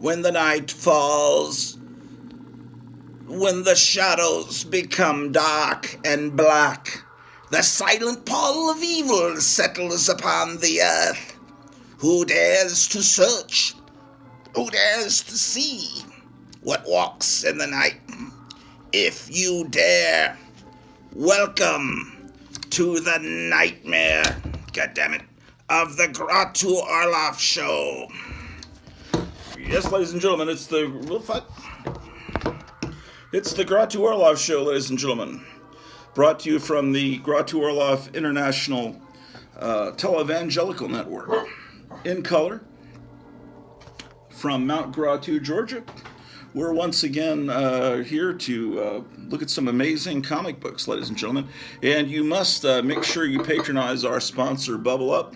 when the night falls, when the shadows become dark and black, the silent pall of evil settles upon the earth. Who dares to search? Who dares to see what walks in the night? If you dare, welcome to the nightmare, goddammit, of the Gratu Orloff Show. Yes, ladies and gentlemen, it's the Gratu Orloff Show, ladies and gentlemen. Brought to you from the Gratu Orloff International Televangelical Network. In color, from Mount Gratu, Georgia. We're once again here to look at some amazing comic books, ladies and gentlemen. And you must make sure you patronize our sponsor, Bubble Up.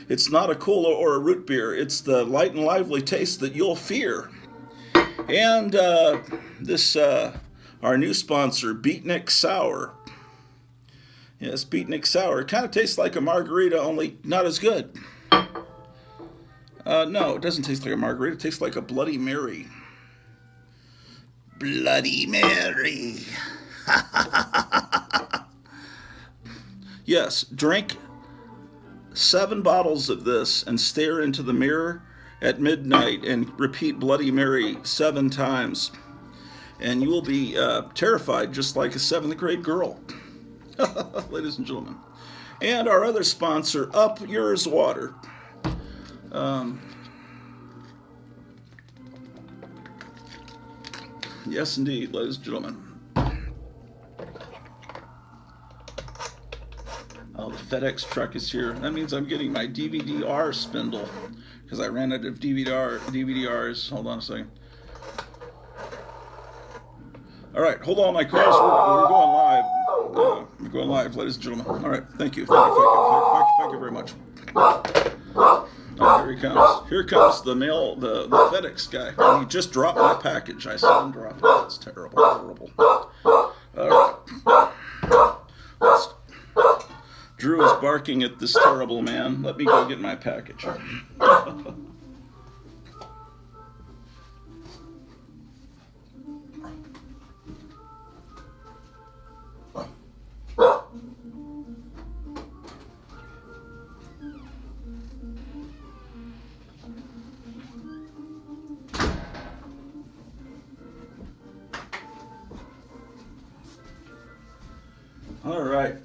It's not a cola or a root beer. It's the light and lively taste that you'll fear. And our new sponsor, Beatnik Sour. Yes, Beatnik Sour. It kind of tastes like a margarita, only not as good. No, it doesn't taste like a margarita. It tastes like a Bloody Mary. Bloody Mary. Yes, drink 7 bottles of this and stare into the mirror at midnight and repeat Bloody Mary 7 times. And you will be terrified just like a 7th grade girl. Ladies and gentlemen. And our other sponsor, Up Yours Water. Yes, indeed, ladies and gentlemen. Oh, the FedEx truck is here. That means I'm getting my DVD-R spindle because I ran out of DVD-Rs. Hold on a second. All right, hold on, my cars. We're going live. We're going live, ladies and gentlemen. All right, thank you. Thank you very much. Oh, here he comes. Here comes the FedEx guy. And he just dropped my package. I saw him drop it. That's terrible. All right. Drew is barking at this terrible man. Let me go get my package. All right.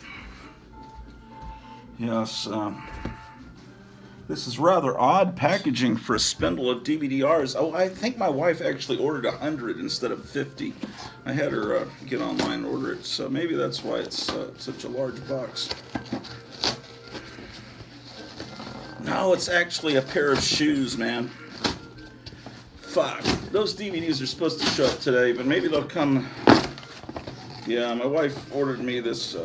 Yes, this is rather odd packaging for a spindle of DVD-Rs. Oh, I think my wife actually ordered 100 instead of 50. I had her get online and order it, so maybe that's why it's such a large box. No, it's actually a pair of shoes, man. Fuck. Those DVDs are supposed to show up today, but maybe they'll come. Yeah, my wife ordered me this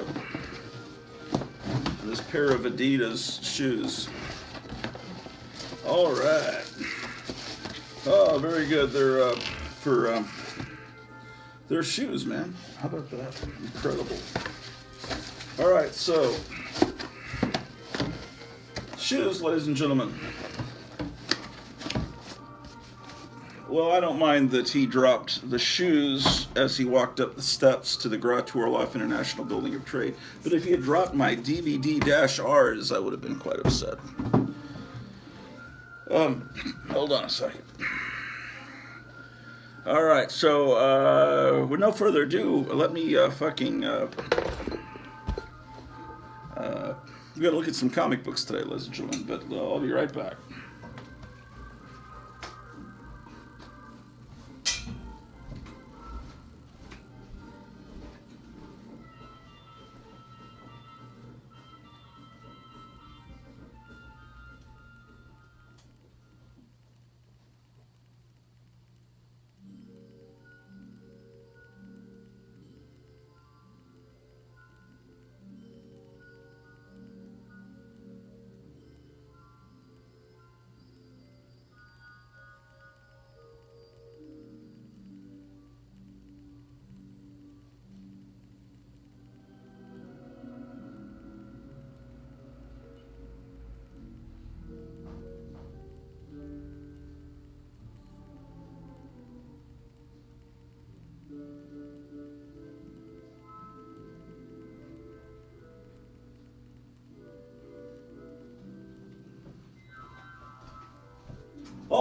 pair of Adidas shoes. All right. Oh, very good. They're they're shoes, man. How about that? Incredible. All right, so shoes, ladies and gentlemen. Well, I don't mind that he dropped the shoes as he walked up the steps to the Gratu Orloff International Building of Trade. But if he had dropped my DVD-Rs, I would have been quite upset. Hold on a second. All right, so with no further ado, let me we're going to look at some comic books today, ladies and gentlemen, but I'll be right back.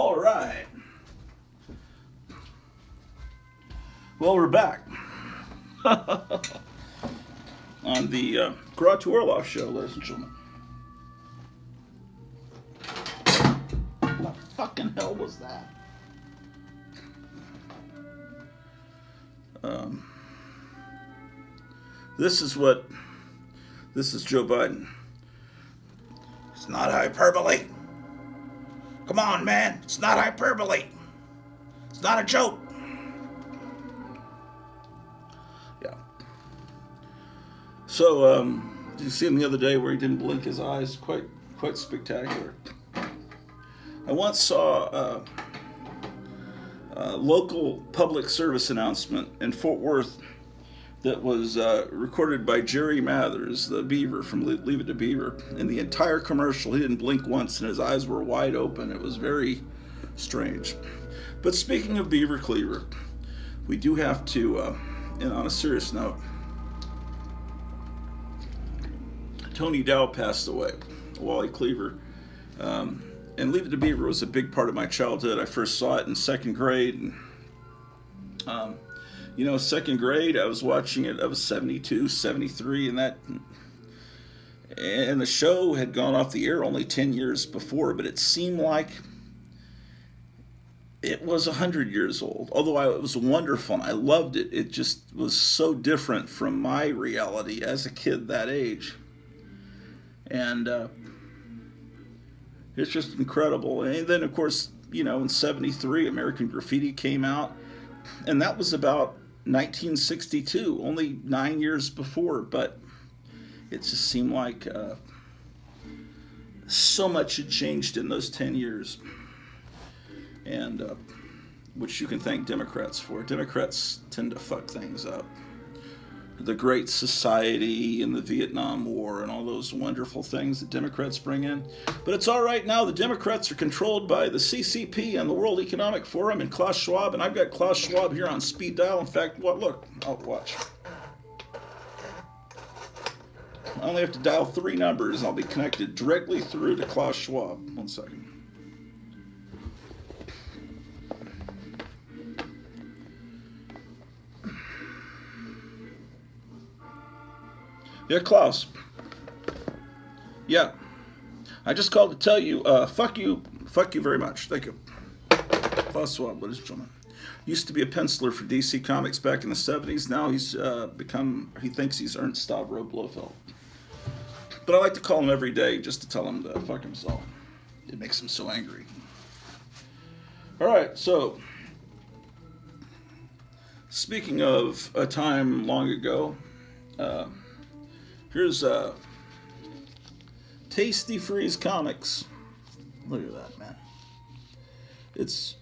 All right. Well, we're back on the Garage Werewolf show, ladies and gentlemen. What the fucking hell was that? This is Joe Biden. It's not hyperbole. Come on, man. It's not hyperbole. It's not a joke. Yeah. So, did you see him the other day where he didn't blink his eyes? Quite spectacular. I once saw a local public service announcement in Fort Worth that was recorded by Jerry Mathers, the beaver from Leave It to Beaver. In the entire commercial, he didn't blink once and his eyes were wide open. It was very strange. But speaking of Beaver Cleaver, we do have to, and on a serious note, Tony Dow passed away, Wally Cleaver. And Leave It to Beaver was a big part of my childhood. I first saw it in second grade. And, second grade, I was watching it. I was 72, 73, and the show had gone off the air only 10 years before, but it seemed like it was 100 years old. Although it was wonderful and I loved it, it just was so different from my reality as a kid that age. And it's just incredible. And then, of course, in 73, American Graffiti came out, and that was about 1962, only 9 years before, but it just seemed like so much had changed in those 10 years, and which you can thank Democrats for. Democrats tend to fuck things up. The Great Society and the Vietnam War and all those wonderful things that Democrats bring in. But it's all right now. The Democrats are controlled by the CCP and the World Economic Forum and Klaus Schwab. And I've got Klaus Schwab here on speed dial. In fact, look, I'll watch. I only have to dial 3 numbers and I'll be connected directly through to Klaus Schwab. 1 second. Yeah, Klaus. Yeah. I just called to tell you, fuck you very much. Thank you. Klaus Schwab, ladies and gentlemen. Used to be a penciler for DC Comics back in the 70s. Now he's he thinks he's Ernst Stavro Blofeld. But I like to call him every day just to tell him to fuck himself. It makes him so angry. Alright, so, speaking of a time long ago, here's Tasty Freeze Comics. Look at that, man. It says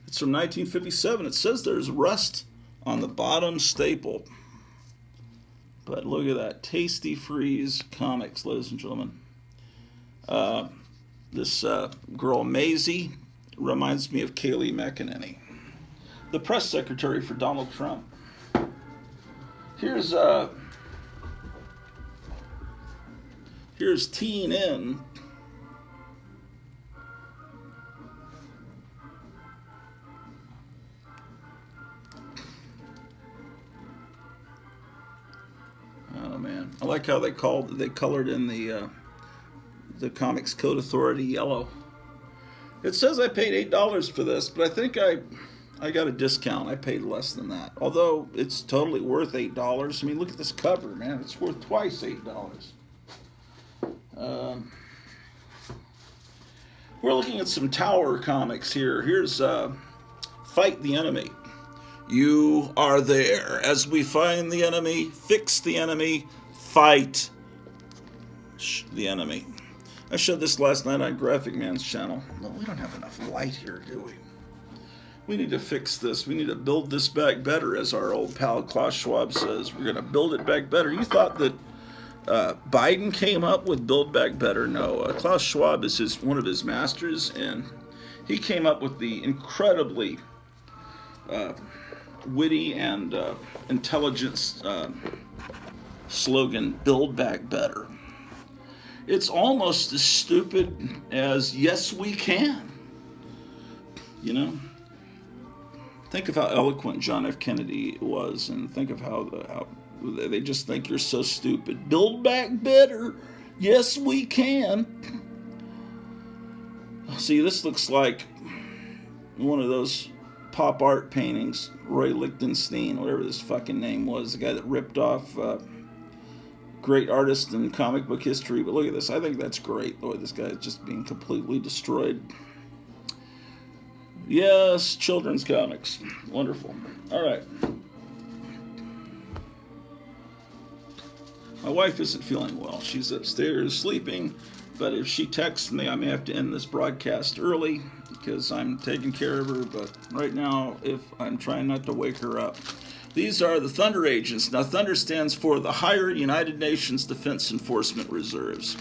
it's from 1957. It says there's rust on the bottom staple. But look at that. Tasty Freeze Comics, ladies and gentlemen. This girl, Maisie, reminds me of Kayleigh McEnany, the press secretary for Donald Trump. Here's Teen N. Oh man, I like how they colored in the Comics Code Authority yellow. It says I paid $8 for this, but I think I got a discount. I paid less than that. Although it's totally worth $8. I mean, look at this cover, man. It's worth twice $8. We're looking at some Tower comics here. Here's Fight the Enemy. You are there. As we find the enemy, fix the enemy, fight the enemy. I showed this last night on Graphic Man's channel. Well, we don't have enough light here, do we? We need to fix this. We need to build this back better, as our old pal Klaus Schwab says. We're going to build it back better. You thought that Biden came up with Build Back Better? No. Klaus Schwab is one of his masters, and he came up with the incredibly witty and intelligent slogan, Build Back Better. It's almost as stupid as Yes We Can. You know? Think of how eloquent John F. Kennedy was, and think of how they just think you're so stupid. Build back better. Yes, we can. See, this looks like one of those pop art paintings, Roy Lichtenstein, whatever this fucking name was, the guy that ripped off great artist in comic book history. But look at this. I think that's great, the way this guy is just being completely destroyed. Yes, children's comics. Wonderful. All right. My wife isn't feeling well. She's upstairs sleeping, but if she texts me, I may have to end this broadcast early because I'm taking care of her. But right now, if I'm trying not to wake her up. These are the Thunder Agents. Now, Thunder stands for the Higher United Nations Defense Enforcement Reserves.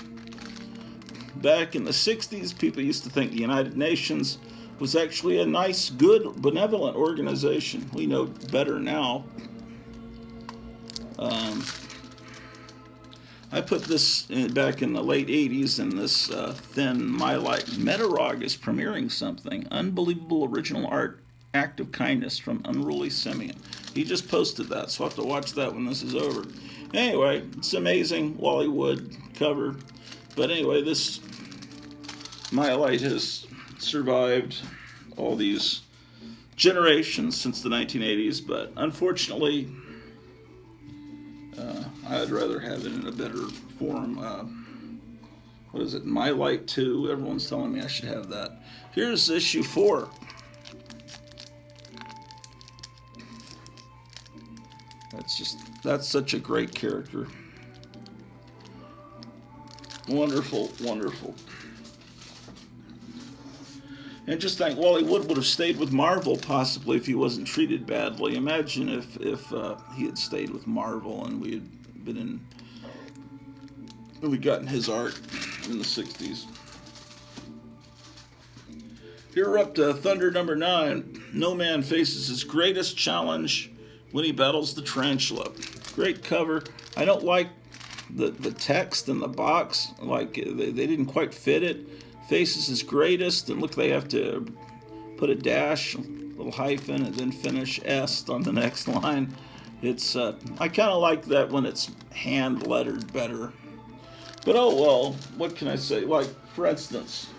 Back in the 60s, people used to think the United Nations was actually a nice, good, benevolent organization. We know better now. I put this back in the late 80s in this thin Mylite. Metarog is premiering something. Unbelievable original art, act of kindness from Unruly Simeon. He just posted that, so I'll have to watch that when this is over. Anyway, it's amazing. Wally Wood cover. But anyway, this Mylite has survived all these generations since the 1980s, but unfortunately, I'd rather have it in a better form. What is it? Mylite 2. Everyone's telling me I should have that. Here's issue 4. That's such a great character. Wonderful, wonderful. And just think, Wally Wood would have stayed with Marvel possibly if he wasn't treated badly. Imagine if he had stayed with Marvel and we had we'd gotten his art in the 60s. Here we're up to Thunder number 9. No man faces his greatest challenge when he battles the tarantula. Great cover. I don't like the text in the box. Like they didn't quite fit it. Faces his greatest, and look, they have to put a dash, a little hyphen, and then finish S on the next line. It's I kind of like that when it's hand lettered better. But oh well, what can I say? Like, for instance,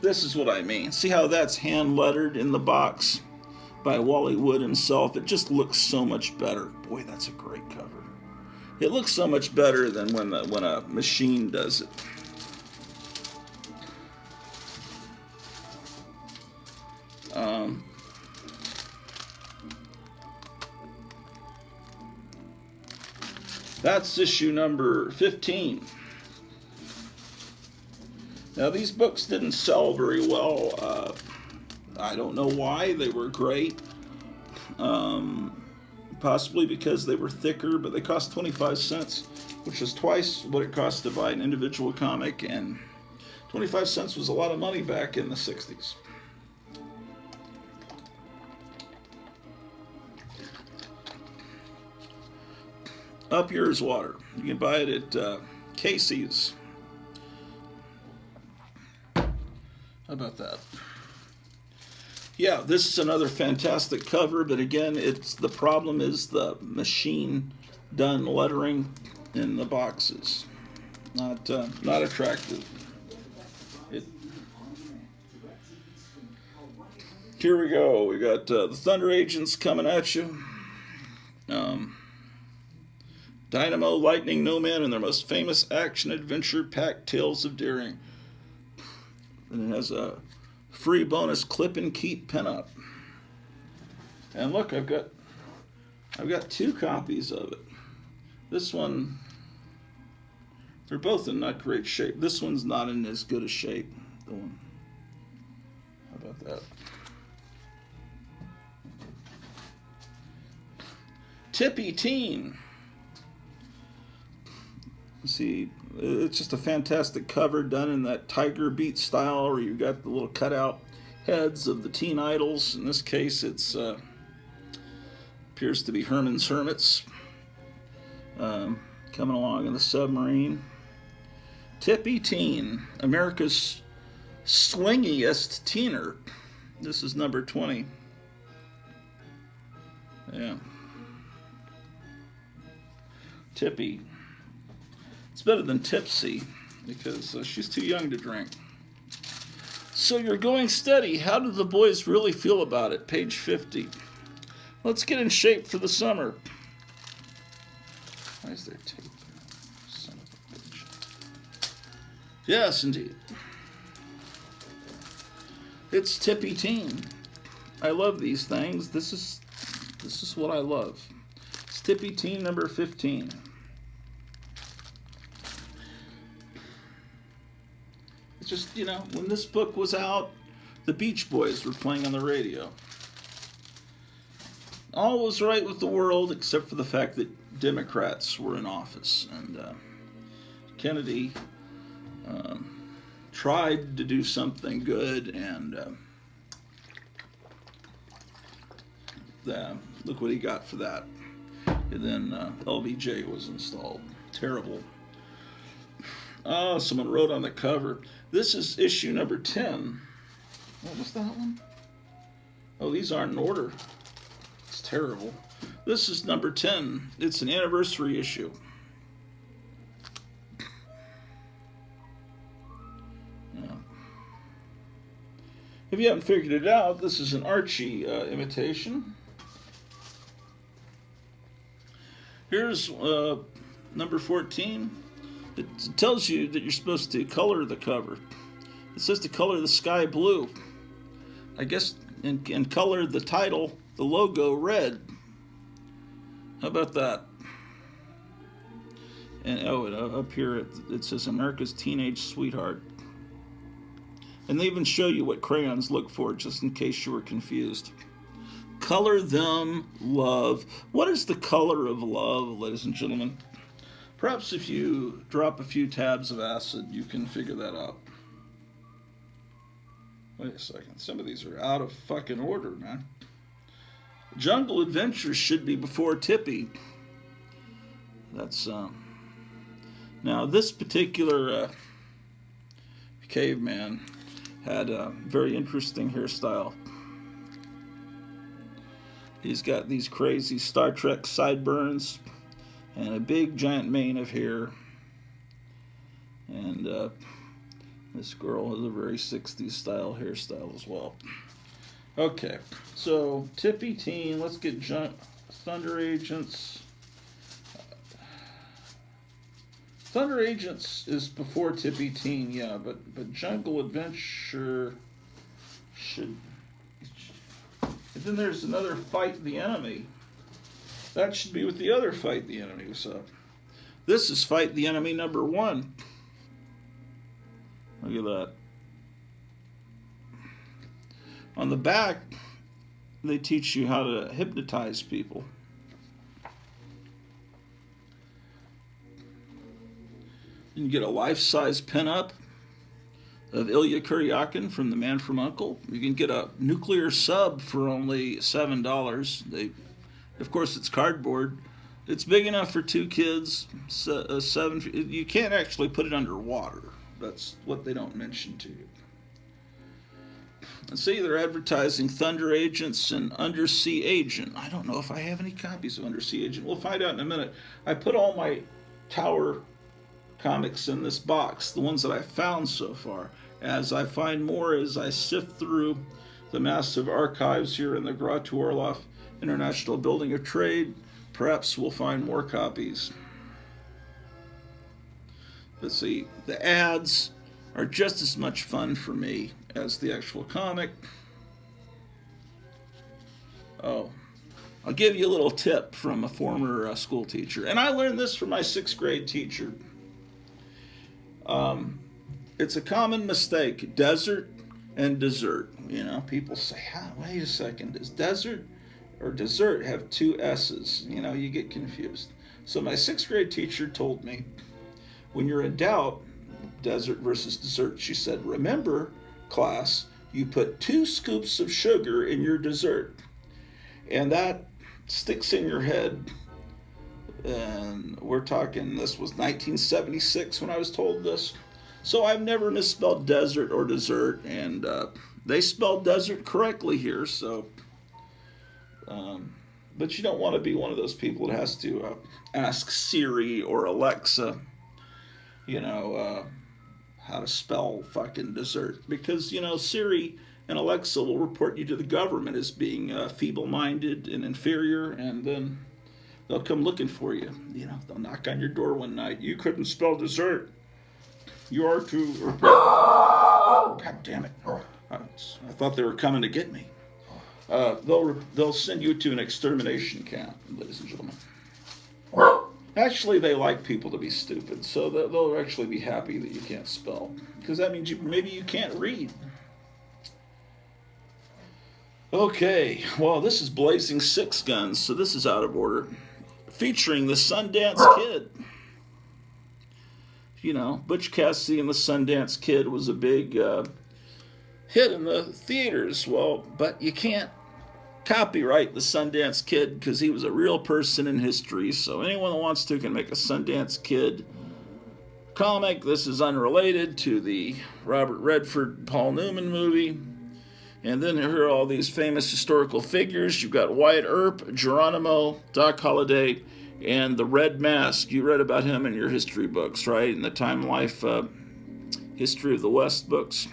this is what I mean. See how that's hand lettered in the box by Wally Wood himself? It just looks so much better. Boy, that's a great cover. It looks so much better than when a machine does it. That's issue number 15. Now, these books didn't sell very well. I don't know why. They were great. Possibly because they were thicker, but they cost 25 cents, which is twice what it cost to buy an individual comic, and 25 cents was a lot of money back in the 60s. Up Yours Water. You can buy it at Casey's. How about that? Yeah, this is another fantastic cover, but again, the problem is the machine done lettering in the boxes. Not attractive. Here we go. We got the Thunder Agents coming at you. Dynamo, Lightning, No Man, and their most famous action-adventure packed tales of daring. And it has a free bonus clip and keep pinup. And look, I've got 2 copies of it. This one, they're both in not great shape. This one's not in as good a shape. The one. How about that? Tippy Teen. See, it's just a fantastic cover done in that Tiger Beat style where you've got the little cutout heads of the teen idols. In this case, it's appears to be Herman's Hermits coming along in the submarine. Tippy Teen, America's swingiest teener. This is number 20. Yeah. Tippy. It's better than Tipsy because she's too young to drink. So you're going steady. How do the boys really feel about it? Page 50. Let's get in shape for the summer. Why is there tape? Son of a bitch. Yes, indeed. It's Tippy Teen. I love these things. This is what I love. It's Tippy Teen number 15. It's just, when this book was out, the Beach Boys were playing on the radio. All was right with the world except for the fact that Democrats were in office. And Kennedy tried to do something good, and look what he got for that. And then LBJ was installed. Terrible. Oh, someone wrote on the cover. This is issue number 10. What was that one? Oh, these aren't in order. It's terrible. This is number 10. It's an anniversary issue. Yeah. If you haven't figured it out, this is an Archie imitation. Here's number 14. It tells you that you're supposed to color the cover. It says to color the sky blue. I guess, and color the title, the logo, red. How about that? And up here it says America's Teenage Sweetheart. And they even show you what crayons look for, just in case you were confused. Color them love. What is the color of love, ladies and gentlemen? Perhaps if you drop a few tabs of acid, you can figure that out. Wait a second. Some of these are out of fucking order, man. Jungle Adventures should be before Tippy. That's, Now, this particular caveman had a very interesting hairstyle. He's got these crazy Star Trek sideburns and a big giant mane of hair. And this girl has a very 60s style hairstyle as well. Okay, so Tippy Teen, let's get Thunder Agents. Thunder Agents is before Tippy Teen, yeah, but Jungle Adventure should... And then there's another Fight the Enemy. That should be with the other Fight the Enemy. So this is Fight the Enemy number 1. Look at that. On the back, they teach you how to hypnotize people. You can get a life-size pinup of Ilya Kuryakin from The Man from U.N.C.L.E. You can get a nuclear sub for only $7. Of course, it's cardboard. It's big enough for 2 kids. 7. You can't actually put it underwater. That's what they don't mention to you. And see, they're advertising Thunder Agents and Undersea Agent. I don't know if I have any copies of Undersea Agent. We'll find out in a minute. I put all my Tower comics in this box, the ones that I found so far. As I find more, as I sift through the massive archives here in the Gras Orloff International Building of Trade, perhaps we'll find more copies. Let's see, the ads are just as much fun for me as the actual comic. Oh, I'll give you a little tip from a former school teacher, and I learned this from my 6th grade teacher. It's a common mistake, desert and dessert. People say, wait a second, does desert or dessert have 2 S's? You get confused. So my 6th grade teacher told me, when you're in doubt, desert versus dessert, she said, remember, class, you put 2 scoops of sugar in your dessert. And that sticks in your head. And we're talking, this was 1976 when I was told this. So I've never misspelled desert or dessert, and they spelled desert correctly here. So, but you don't want to be one of those people that has to ask Siri or Alexa, how to spell fucking dessert, because Siri and Alexa will report you to the government as being feeble-minded and inferior, and then they'll come looking for you. They'll knock on your door one night. You couldn't spell dessert. You are too. God damn it! I thought they were coming to get me. They'll send you to an extermination camp, ladies and gentlemen. Actually, they like people to be stupid, so they'll actually be happy that you can't spell, because that means maybe you can't read. Okay, well, this is Blazing Six Guns, so this is out of order. Featuring the Sundance Kid. Butch Cassidy and the Sundance Kid was a big hit in the theaters. Well, but you can't copyright the Sundance Kid because he was a real person in history. So anyone that wants to can make a Sundance Kid comic. This is unrelated to the Robert Redford, Paul Newman movie. And then here are all these famous historical figures. You've got Wyatt Earp, Geronimo, Doc Holliday, and the Red Mask. You read about him in your history books, right? In the Time Life History of the West books.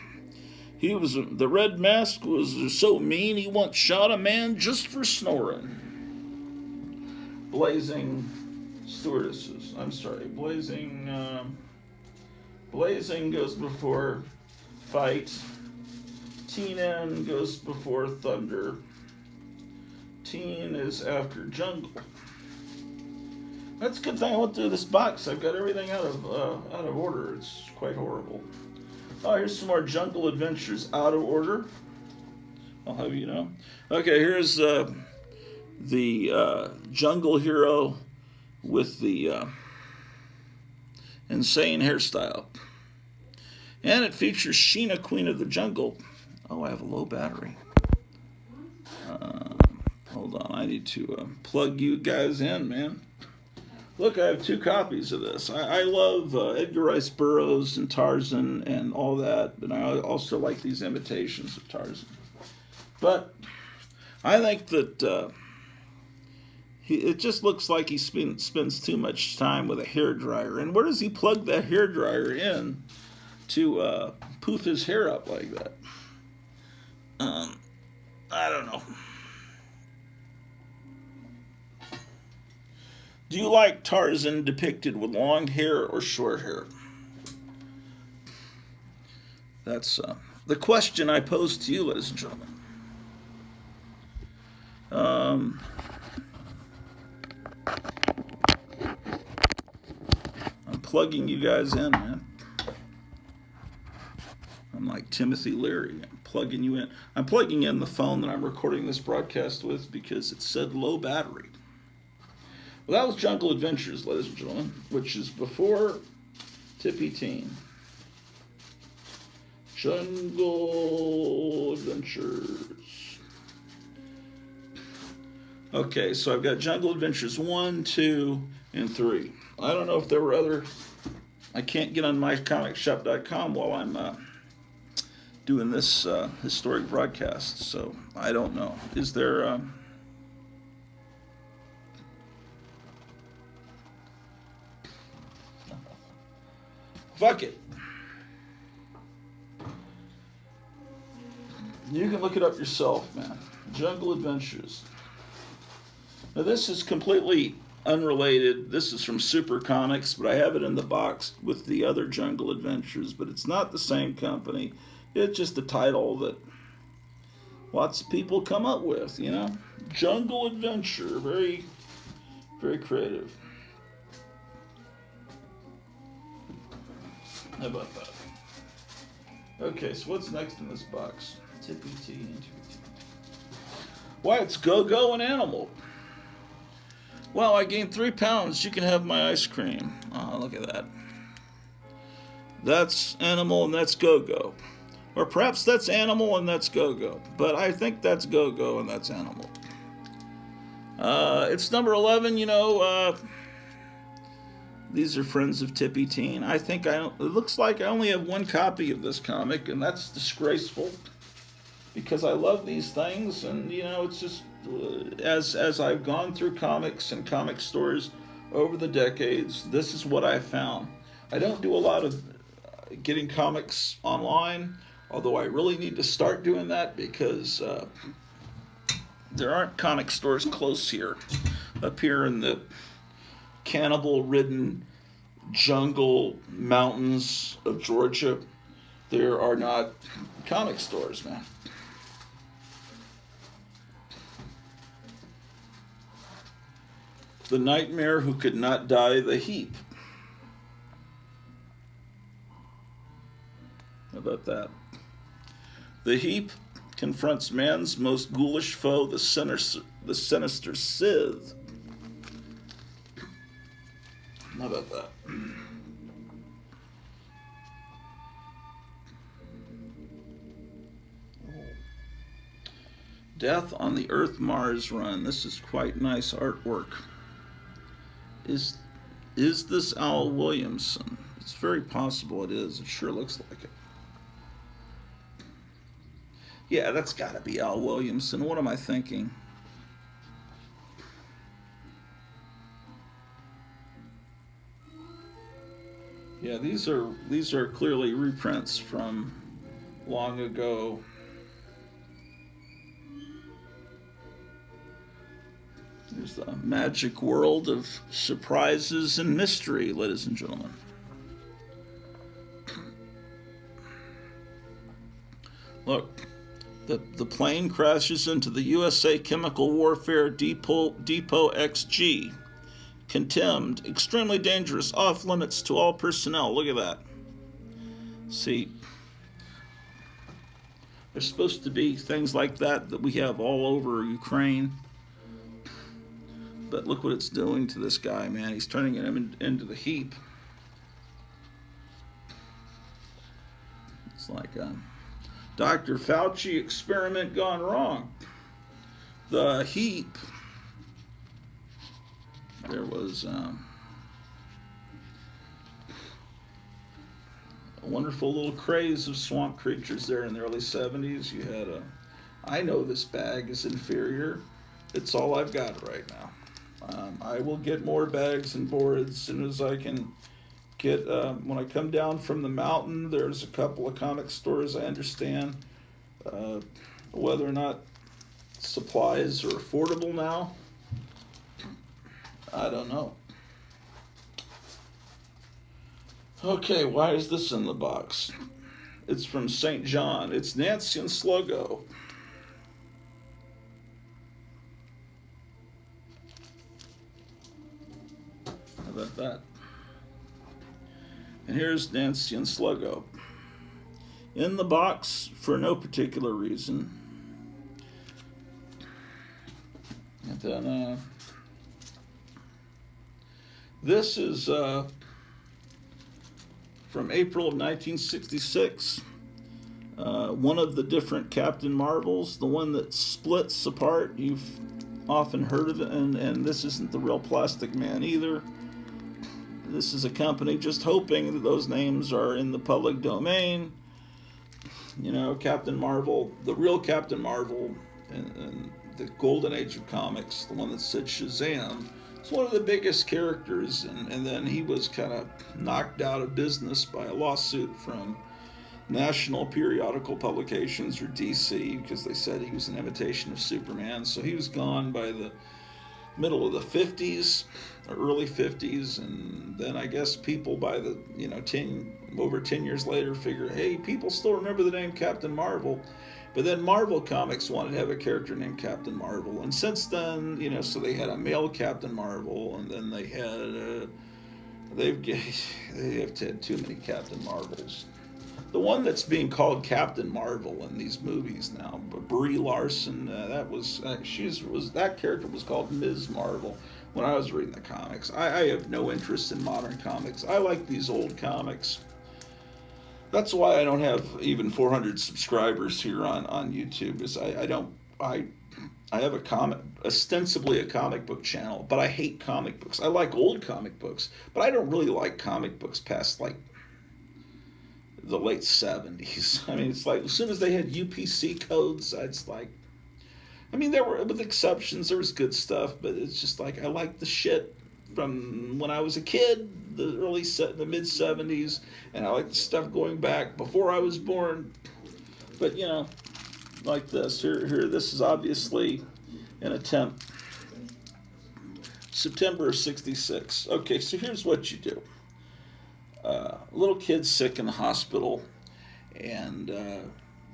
The Red Mask was so mean he once shot a man just for snoring. Blazing stewardesses. I'm sorry. Blazing goes before fight. Teen goes before thunder. Teen is after jungle. That's a good thing I went through this box. I've got everything out of order. It's quite horrible. Oh, here's some more Jungle Adventures out of order. I'll have you know. Okay, here's the Jungle Hero with the insane hairstyle. And it features Sheena, Queen of the Jungle. Oh, I have a low battery. Hold on, I need to plug you guys in, man. Look, I have 2 copies of this. I love Edgar Rice Burroughs and Tarzan and all that, but I also like these imitations of Tarzan. But I think that it just looks like he spends too much time with a hairdryer. And where does he plug that hairdryer in to poof his hair up like that? I don't know. Do you like Tarzan depicted with long hair or short hair? That's the question I pose to you, ladies and gentlemen. I'm plugging you guys in, man. I'm like Timothy Leary. I'm plugging you in. I'm plugging in the phone that I'm recording this broadcast with because it said low battery. Well, that was Jungle Adventures, ladies and gentlemen, which is before Tippy Teen. Jungle Adventures. Okay, so I've got Jungle Adventures 1, 2, and 3. I don't know if there were other... I can't get on mycomicshop.com while I'm doing this historic broadcast, so I don't know. Is there... Fuck it. You can look it up yourself, man. Jungle Adventures. Now, this is completely unrelated. This is from Super Comics, but I have it in the box with the other Jungle Adventures, but it's not the same company. It's just a title that lots of people come up with, you know? Jungle Adventure. Very, very creative. How about that? Okay, so what's next in this box? Tippy T and Tippy T. Why, it's Go-Go and Animal. Wow, I gained 3 pounds. You can have my ice cream. Oh, look at that. That's Animal and that's Go-Go. Or perhaps that's Animal and that's Go-Go. But I think that's Go-Go and that's Animal. It's number 11, you know. These are Friends of Tippy Teen. It looks like I only have one copy of this comic, and that's disgraceful because I love these things, and it's just as I've gone through comics and comic stores over the decades, this is what I've found. I don't do a lot of getting comics online, although I really need to start doing that because there aren't comic stores close here. Up here in the cannibal-ridden jungle mountains of Georgia, there are not comic stores, man. The Nightmare Who Could Not Die, The Heap. How about that? The Heap confronts man's most ghoulish foe, the sinister Sith. How about that? Death on the Earth-Mars Run. This is quite nice artwork. Is this Al Williamson? It's very possible it is. It sure looks like it. Yeah, that's got to be Al Williamson. What am I thinking? Yeah, these are clearly reprints from long ago. There's the magic world of surprises and mystery, ladies and gentlemen. Look, the plane crashes into the USA Chemical Warfare Depot XG. Contemned, extremely dangerous, off limits to all personnel. Look at that. See, there's supposed to be things like that we have all over Ukraine. But look what it's doing to this guy, man. He's turning him into the heap. It's like Dr. Fauci experiment gone wrong. The heap. There was a wonderful little craze of swamp creatures there in the early 70s. You had I know this bag is inferior. It's all I've got right now. I will get more bags and boards as soon as I can get, when I come down from the mountain, there's a couple of comic stores, I understand. Whether or not supplies are affordable now, I don't know. Okay, why is this in the box? It's from St. John. It's Nancy and Sluggo. How about that? And here's Nancy and Sluggo. In the box for no particular reason. And then this is from April of 1966. One of the different Captain Marvels, the one that splits apart. You've often heard of it, and this isn't the real Plastic Man either. This is a company just hoping that those names are in the public domain. You know, Captain Marvel, the real Captain Marvel, and the golden age of comics, the one that said Shazam, it's one of the biggest characters, and then he was kind of knocked out of business by a lawsuit from National Periodical Publications, or DC, because they said he was an imitation of Superman. So he was gone by the middle of the 50s, or early 50s, and then I guess people by the, over 10 years later figure, hey, people still remember the name Captain Marvel. But then Marvel Comics wanted to have a character named Captain Marvel, and since then, so they had a male Captain Marvel, and then they had they've had too many Captain Marvels. The one that's being called Captain Marvel in these movies now, Brie Larson, that character was called Ms. Marvel when I was reading the comics. I have no interest in modern comics. I like these old comics. That's why I don't have even 400 subscribers here on YouTube. Is I have ostensibly a comic book channel, but I hate comic books. I like old comic books, but I don't really like comic books past like the late 70s. I mean, it's like as soon as they had UPC codes, it's like, I mean, there were, with exceptions, there was good stuff, but it's just like I like the shit from when I was a kid, the mid 70s, and I like the stuff going back before I was born. But you know, like this here, this is obviously an attempt. September of '66. Okay, so here's what you do. Little kid's sick in the hospital, and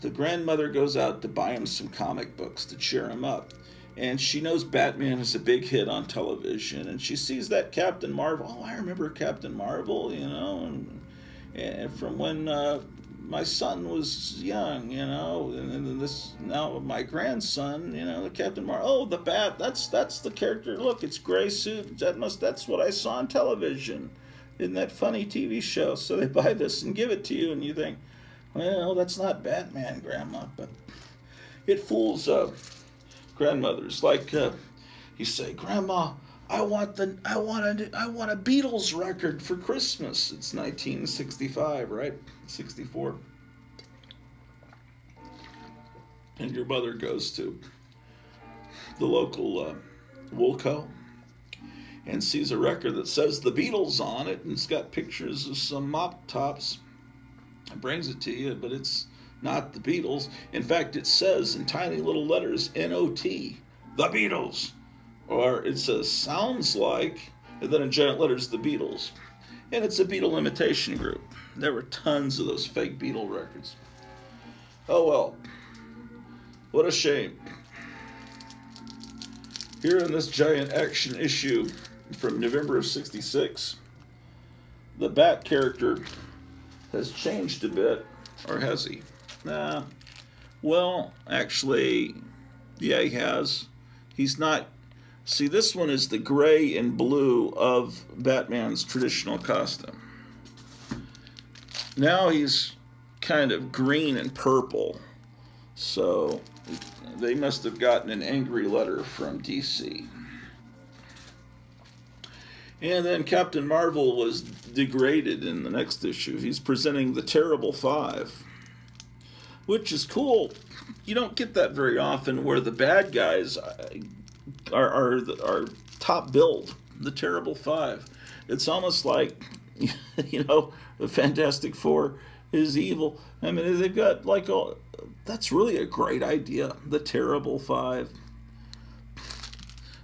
the grandmother goes out to buy him some comic books to cheer him up. And she knows Batman is a big hit on television, and she sees that Captain Marvel. Oh, I remember Captain Marvel, you know, and from when my son was young, you know, and this now my grandson, you know, the Captain Marvel. Oh, the Bat. That's the character. Look, it's gray suit. That's what I saw on television, in that funny TV show. So they buy this and give it to you, and you think, well, that's not Batman, Grandma, but it fools grandmothers. Like you say, Grandma, I want a Beatles record for Christmas. It's 1965, right? 64. And your mother goes to the local Woolco and sees a record that says the Beatles on it, and it's got pictures of some mop tops. It brings it to you, but it's not the Beatles. In fact, it says in tiny little letters, N-O-T, the Beatles. Or it says, sounds like, and then in giant letters, the Beatles. And it's a Beatle imitation group. There were tons of those fake Beatle records. Oh well, what a shame. Here in this giant action issue from November of '66, the Bat character has changed a bit, or has he? Nah. Well, actually, yeah, he has. He's not. See, this one is the gray and blue of Batman's traditional costume. Now he's kind of green and purple. So they must have gotten an angry letter from DC. And then Captain Marvel was degraded in the next issue. He's presenting the Terrible Five, which is cool. You don't get that very often, where the bad guys are top billed. The Terrible Five. It's almost like, you know, the Fantastic Four is evil. I mean, they've got like all. That's really a great idea. The Terrible Five.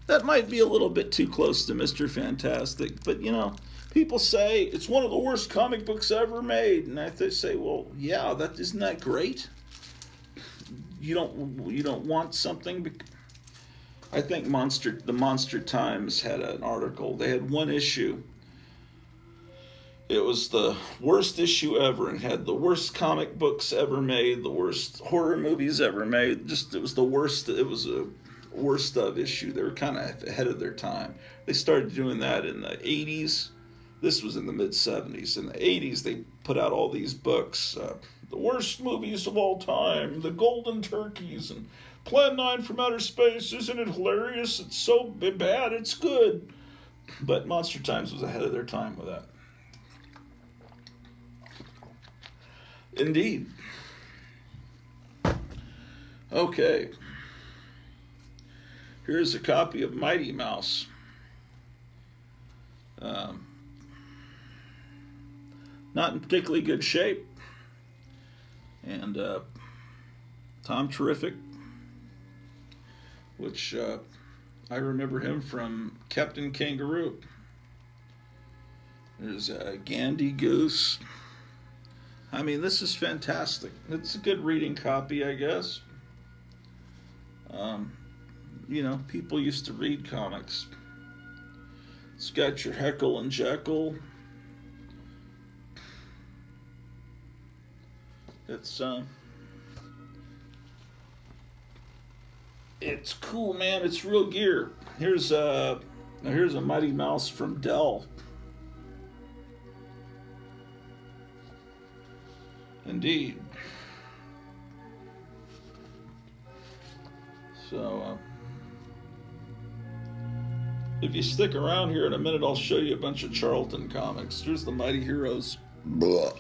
That might be a little bit too close to Mr. Fantastic, but you know, people say it's one of the worst comic books ever made, and I say, well, yeah, isn't that great? You don't want something. I think the Monster Times had an article. They had one issue. It was the worst issue ever, and had the worst comic books ever made, the worst horror movies ever made. It was the worst. It was a worst of issue. They were kind of ahead of their time. They started doing that in the 80s. This was in the mid 70s. In the 80s, they put out all these books. The worst movies of all time. The Golden Turkeys and Plan 9 from Outer Space. Isn't it hilarious? It's so bad, it's good. But Monster Times was ahead of their time with that. Indeed. Okay. Here's a copy of Mighty Mouse. Not in particularly good shape. And Tom Terrific, which I remember him from Captain Kangaroo. There's Gandhi Goose. I mean, this is fantastic. It's a good reading copy, I guess. You know, people used to read comics. It's got your Heckle and Jekyll. It's cool, man. It's real gear. Here's a Mighty Mouse from Dell. Indeed. So If you stick around here in a minute, I'll show you a bunch of Charlton Comics. Here's the Mighty Heroes. Blah.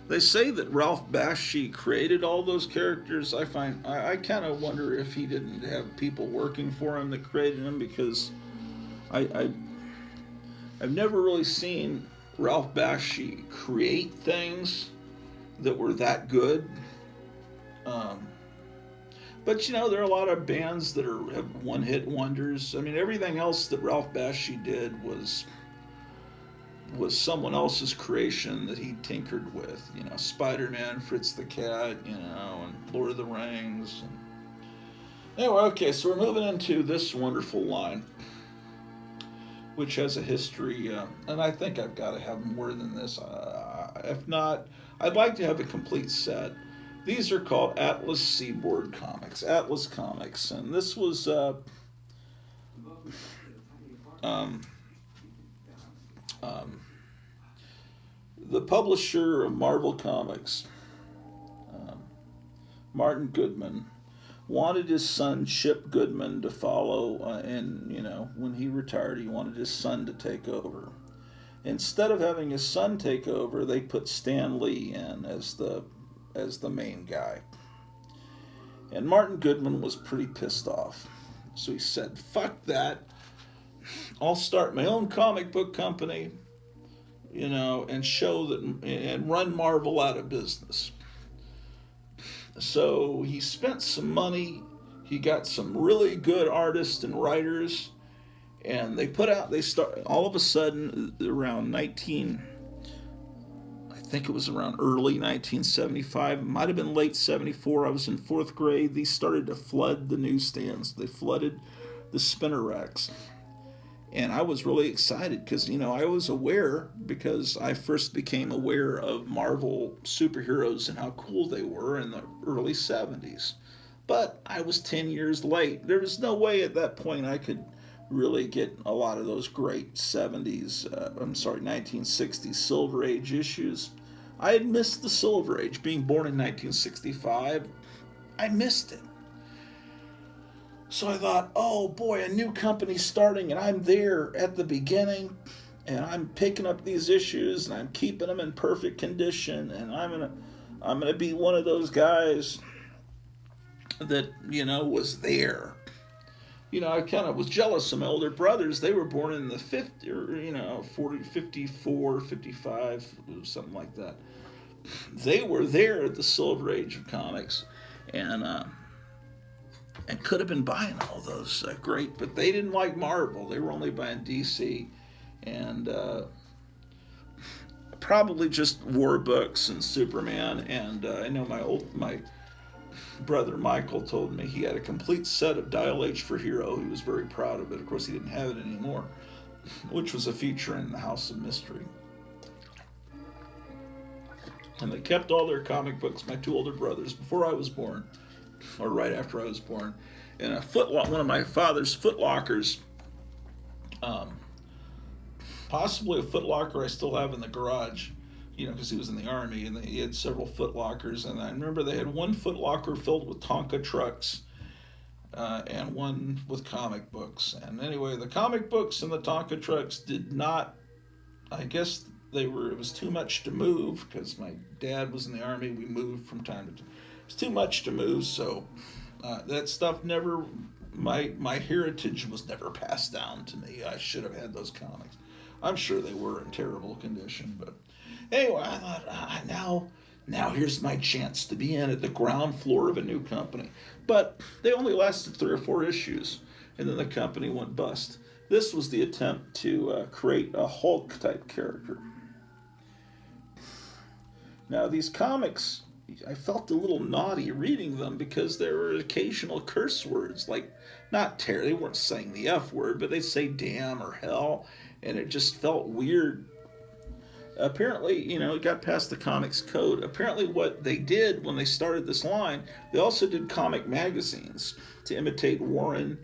They say that Ralph Bakshi created all those characters. I kind of wonder if he didn't have people working for him that created them, because I've never really seen Ralph Bakshi create things that were that good. But you know, there are a lot of bands that have one-hit wonders. I mean, everything else that Ralph Bakshi did was someone else's creation that he tinkered with. You know, Spider-Man, Fritz the Cat, you know, and Lord of the Rings. Anyway, okay, so we're moving into this wonderful line, which has a history, and I think I've got to have more than this. If not, I'd like to have a complete set. These are called Atlas Seaboard Comics, Atlas Comics, and this was the publisher of Marvel Comics, Martin Goodman, wanted his son Chip Goodman to follow, and you know, when he retired, he wanted his son to take over. Instead of having his son take over, they put Stan Lee in as the main guy. And Martin Goodman was pretty pissed off. So he said, fuck that. I'll start my own comic book company, you know, and and run Marvel out of business. So he spent some money. He got some really good artists and writers, and all of a sudden around I think it was around early 1975. It might have been late 74. I was in 4th grade. These started to flood the newsstands. They flooded the spinner racks. And I was really excited because, you know, I was aware, because I first became aware of Marvel superheroes and how cool they were in the early 70s. But I was 10 years late. There was no way at that point I could really get a lot of those great 1960s Silver Age issues. I had missed the Silver Age. Being born in 1965, I missed it. So I thought, oh boy, a new company's starting, and I'm there at the beginning, and I'm picking up these issues, and I'm keeping them in perfect condition, and I'm gonna be one of those guys that, you know, was there. You know, I kind of was jealous of my older brothers. They were born in the 50, or, you know, 40, 54, 55, something like that. They were there at the Silver Age of comics, and could have been buying all those great, but they didn't like Marvel. They were only buying DC, and probably just war books and Superman. And I know my brother Michael told me he had a complete set of Dial H for Hero. He was very proud of it. Of course, he didn't have it anymore, which was a feature in the House of Mystery. And they kept all their comic books, my two older brothers, before I was born, or right after I was born, in one of my father's footlockers, possibly a footlocker I still have in the garage, you know, because he was in the Army, and he had several footlockers. And I remember they had one footlocker filled with Tonka trucks, and one with comic books. And anyway, the comic books and the Tonka trucks did not, I guess it was too much to move, because my dad was in the Army. We moved from time to time. It's too much to move, so that stuff never, my heritage was never passed down to me. I should have had those comics. I'm sure they were in terrible condition, but anyway, I thought, now here's my chance to be in at the ground floor of a new company. But they only lasted 3 or 4 issues, and then the company went bust. This was the attempt to create a Hulk-type character. Now, these comics, I felt a little naughty reading them, because there were occasional curse words, like, they weren't saying the F word, but they'd say damn or hell, and it just felt weird. Apparently, you know, it got past the comics code. Apparently what they did when they started this line, they also did comic magazines to imitate Warren,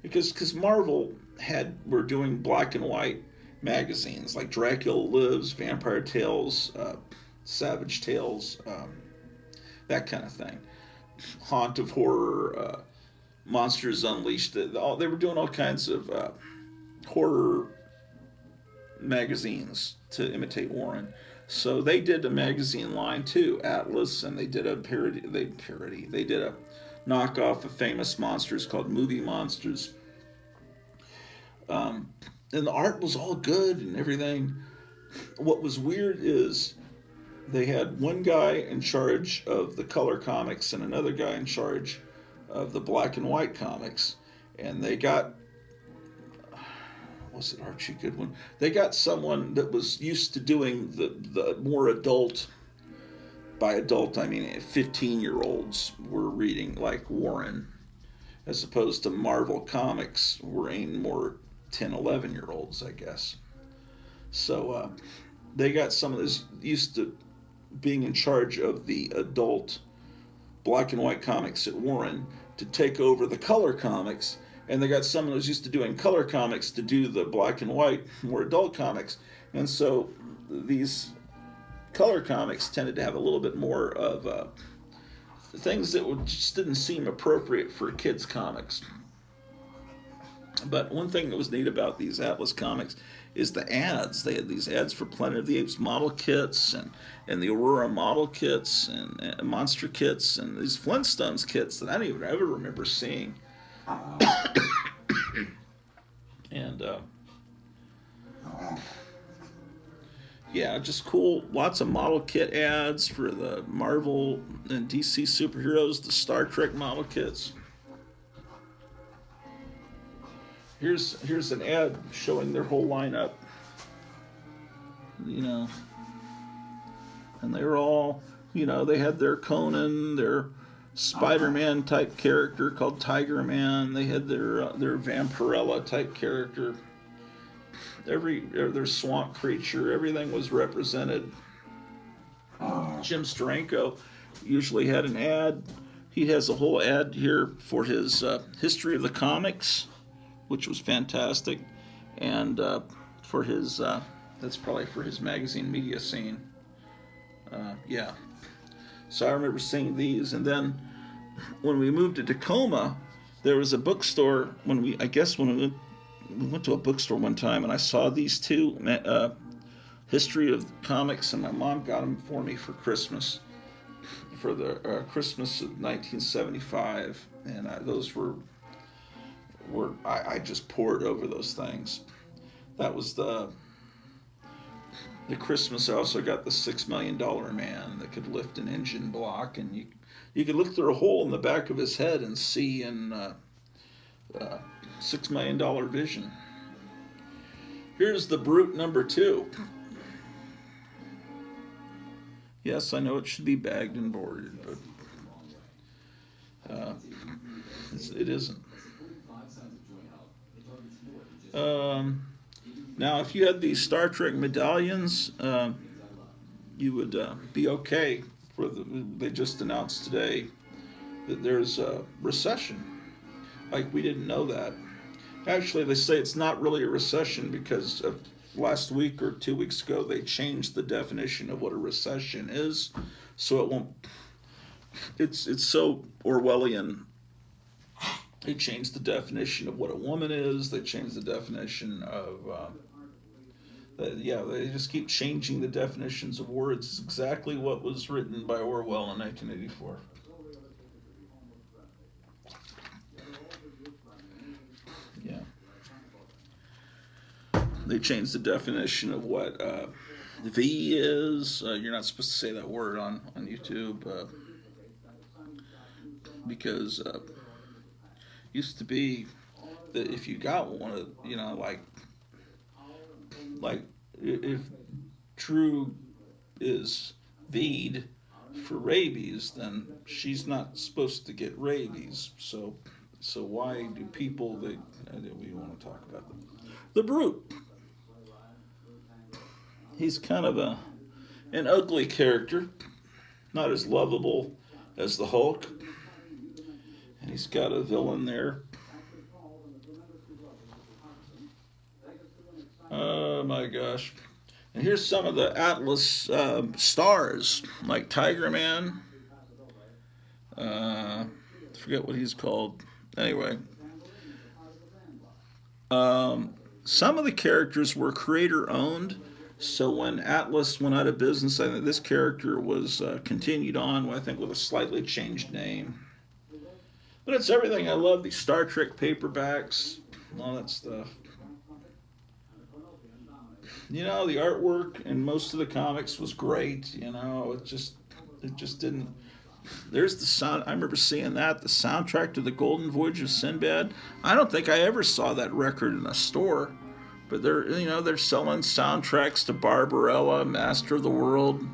because Marvel were doing black and white magazines, like Dracula Lives, Vampire Tales, Savage Tales, that kind of thing. Haunt of Horror, Monsters Unleashed. They were doing all kinds of horror magazines to imitate Warren. So they did a magazine line too, Atlas, and they did a parody. They did a knockoff of famous monsters called Movie Monsters. And the art was all good and everything. What was weird is they had one guy in charge of the color comics and another guy in charge of the black and white comics, and they got, was it Archie Goodwin? They got someone that was used to doing the more adult, by adult I mean 15-year-olds were reading like Warren, as opposed to Marvel Comics were aimed more 10, 11-year-olds, I guess. So they got some of this used to being in charge of the adult black and white comics at Warren to take over the color comics, and they got someone who's used to doing color comics to do the black and white more adult comics. And so these color comics tended to have a little bit more of things that just didn't seem appropriate for kids comics. But one thing that was neat about these Atlas comics is the ads. They had these ads for Planet of the Apes model kits and the Aurora model kits and monster kits and these Flintstones kits that I don't even ever remember seeing. And yeah, just cool. Lots of model kit ads for the Marvel and DC superheroes, the Star Trek model kits. Here's an ad showing their whole lineup, you know, and they were all, you know, they had their Conan, their Spider-Man type character called Tiger Man. They had their Vampirella type character. Their swamp creature, everything was represented. Jim Steranko usually had an ad. He has a whole ad here for his history of the comics, which was fantastic, and for his that's probably for his magazine media scene. Yeah, so I remember seeing these, and then when we moved to Tacoma, there was a bookstore. When we went to a bookstore one time, and I saw these two history of comics, and my mom got them for me for Christmas, for the Christmas of 1975, and those were I just poured over those things. That was the Christmas. I also got the $6 Million Man that could lift an engine block, and you could look through a hole in the back of his head and see in $6 Million vision. Here's the Brute number 2. Yes, I know it should be bagged and boarded, but it isn't. Now, if you had these Star Trek medallions, you would be okay. They just announced today that there's a recession. Like, we didn't know that. Actually, they say it's not really a recession because last week or 2 weeks ago, they changed the definition of what a recession is. So it won't. It's so Orwellian. They changed the definition of what a woman is. They changed the definition of, they just keep changing the definitions of words. It's exactly what was written by Orwell in 1984. Yeah. They changed the definition of what V is. You're not supposed to say that word on YouTube because... used to be that if you got one of, like if Drew is V'd for rabies, then she's not supposed to get rabies. So why do people we want to talk about them? The Brute. He's kind of an ugly character, not as lovable as the Hulk. And he's got a villain there. Oh my gosh. And here's some of the Atlas stars, like Tiger Man. Forget what he's called. Anyway, some of the characters were creator owned. So when Atlas went out of business, I think this character was continued on, I think, with a slightly changed name. But it's everything. I love these Star Trek paperbacks, all that stuff. You know, the artwork in most of the comics was great. You know, it just didn't. There's the sound. I remember seeing that, the soundtrack to the Golden Voyage of Sinbad. I don't think I ever saw that record in a store, but they're selling soundtracks to Barbarella, Master of the World,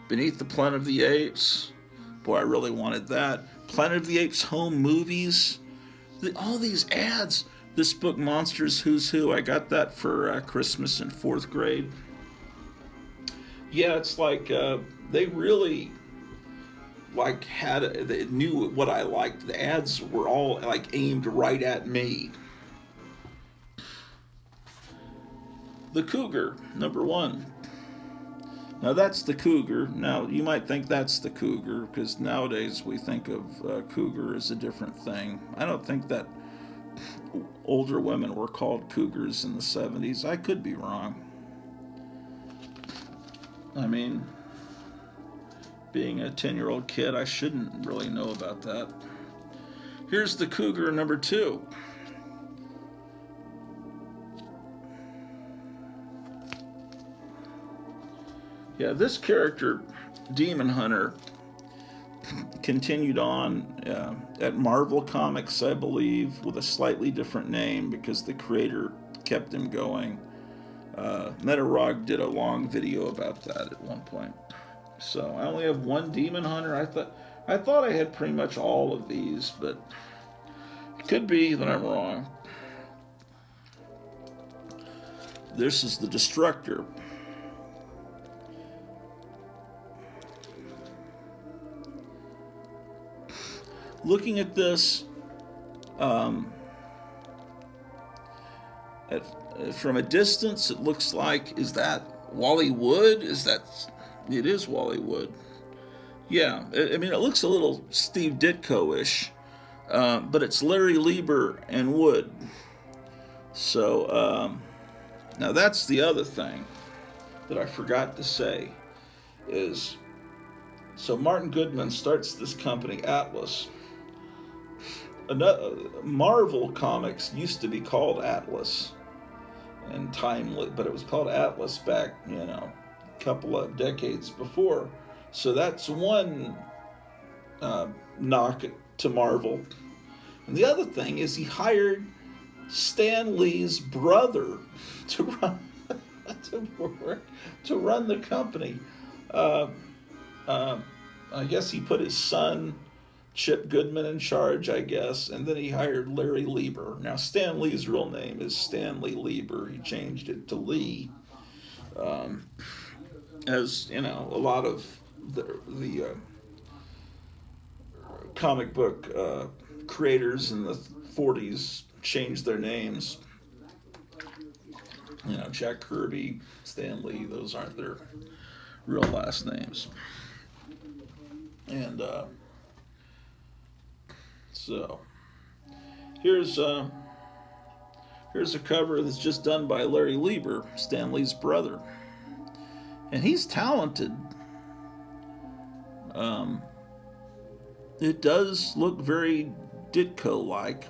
Beneath the Planet of the Apes. Boy, I really wanted that. Planet of the Apes home movies. All these ads. This book, Monsters Who's Who, I got that for Christmas in 4th grade. Yeah, it's like they really they knew what I liked. The ads were all like aimed right at me. The Cougar, #1. Now that's the Cougar. Now you might think that's the Cougar because nowadays we think of Cougar as a different thing. I don't think that older women were called Cougars in the 70s. I could be wrong. I mean, being a 10-year-old kid, I shouldn't really know about that. Here's the Cougar #2. Yeah, this character, Demon Hunter, continued on at Marvel Comics, I believe, with a slightly different name because the creator kept him going. Metarog did a long video about that at one point. So I only have one Demon Hunter. I thought I had pretty much all of these, but it could be that I'm wrong. This is the Destructor. Looking at this from a distance, it looks like, is that Wally Wood? It is Wally Wood. Yeah, I mean, it looks a little Steve Ditko-ish, but it's Larry Lieber and Wood. So, now that's the other thing that I forgot to say is, so Martin Goodman starts this company, Atlas. Marvel Comics used to be called Atlas and Timely, but it was called Atlas back, a couple of decades before. So that's one knock to Marvel. And the other thing is he hired Stan Lee's brother to run the company. I guess he put his son Chip Goodman in charge, I guess, and then he hired Larry Lieber. Now, Stan Lee's real name is Stanley Lieber. He changed it to Lee, as a lot of the comic book creators in the 40s changed their names. Jack Kirby, Stan Lee, those aren't their real last names. And so here's a cover that's just done by Larry Lieber, Stan Lee's brother, and he's talented. It does look very Ditko-like.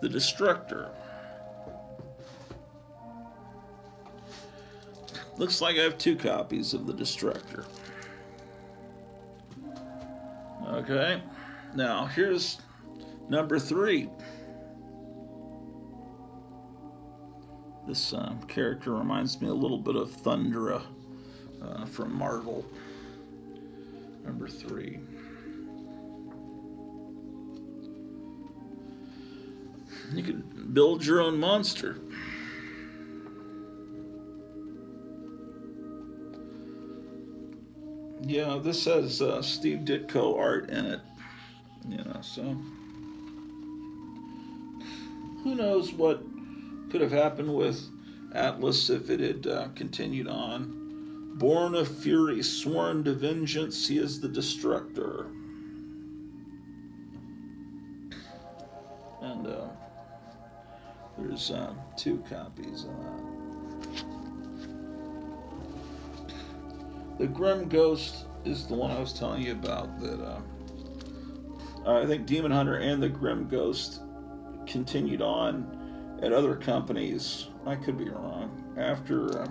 The Destructor. Looks like I have 2 copies of The Destructor. Okay, now here's #3. This character reminds me a little bit of Thundra from Marvel. #3. You can build your own monster. Yeah, this has Steve Ditko art in it, so who knows what could have happened with Atlas if it had continued on. Born of fury, sworn to vengeance, he is the Destructor. And there's 2 copies of that. The Grim Ghost is the one I was telling you about that I think Demon Hunter and the Grim Ghost continued on at other companies. I could be wrong. After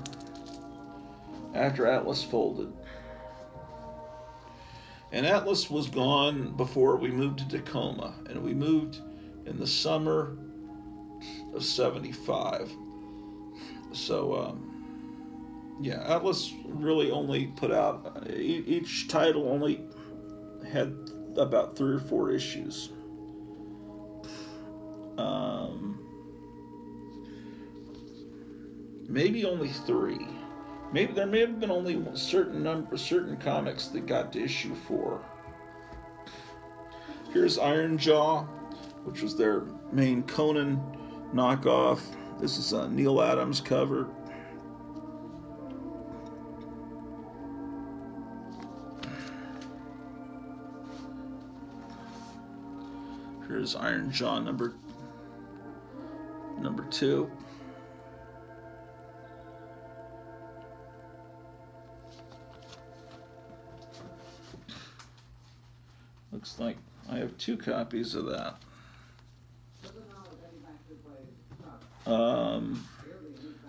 Atlas folded. And Atlas was gone before we moved to Tacoma. And we moved in the summer of 75. So, yeah, Atlas really only put out, each title only had about 3 or 4 issues. Maybe only 3. Maybe there may have been only certain comics that got to issue 4. Here's Iron Jaw, which was their main Conan knockoff. This is a Neil Adams cover. Here's Iron Jaw number 2. Looks like I have 2 copies of that.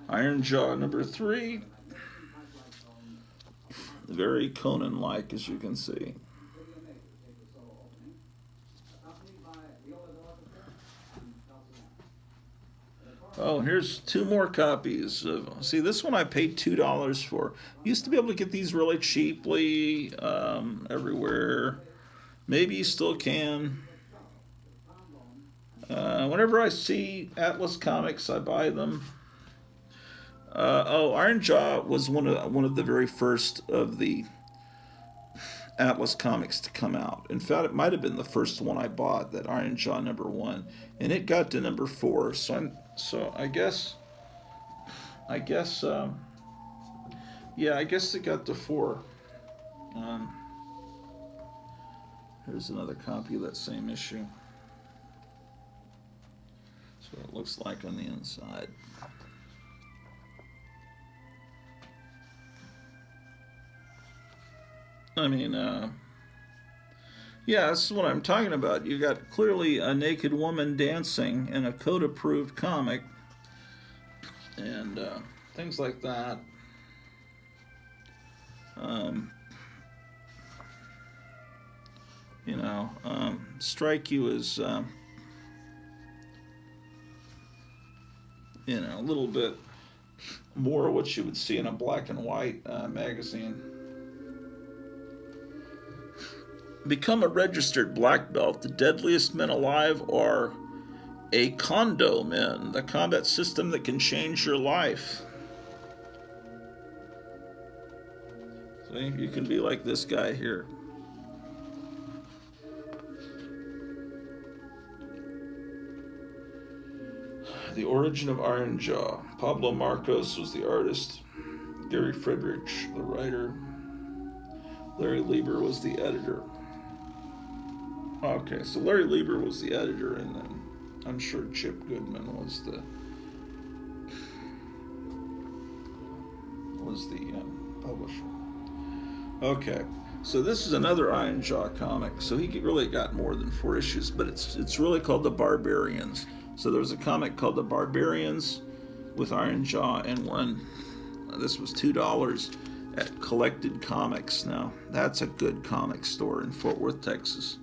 Iron Jaw number 3. Very Conan-like, as you can see. Oh, here's 2 more copies of. See, this one I paid $2 for. Used to be able to get these really cheaply everywhere. Maybe you still can. Whenever I see Atlas Comics, I buy them. Iron Jaw was one of the very first of the Atlas Comics to come out. In fact, it might have been the first one I bought, that Iron Jaw number 1, and it got to number 4. So I guess it got to 4. Here's another copy of that same issue. That's what it looks like on the inside. I mean, yeah, this is what I'm talking about. You got clearly a naked woman dancing in a code-approved comic, and things like that. Strike you as, a little bit more of what you would see in a black and white magazine. Become a registered black belt. The deadliest men alive are a Kondo men, the combat system that can change your life. See, you can be like this guy here. The Origin of Iron Jaw. Pablo Marcos was the artist. Gary Friedrich, the writer. Larry Lieber was the editor. Okay, so Larry Lieber was the editor, and then I'm sure Chip Goodman was the publisher. Okay, so this is another Iron Jaw comic. So he really got more than 4 issues, but it's really called The Barbarians. So there was a comic called The Barbarians with Iron Jaw, and one. This was $2 at Collected Comics. Now that's a good comic store in Fort Worth, Texas.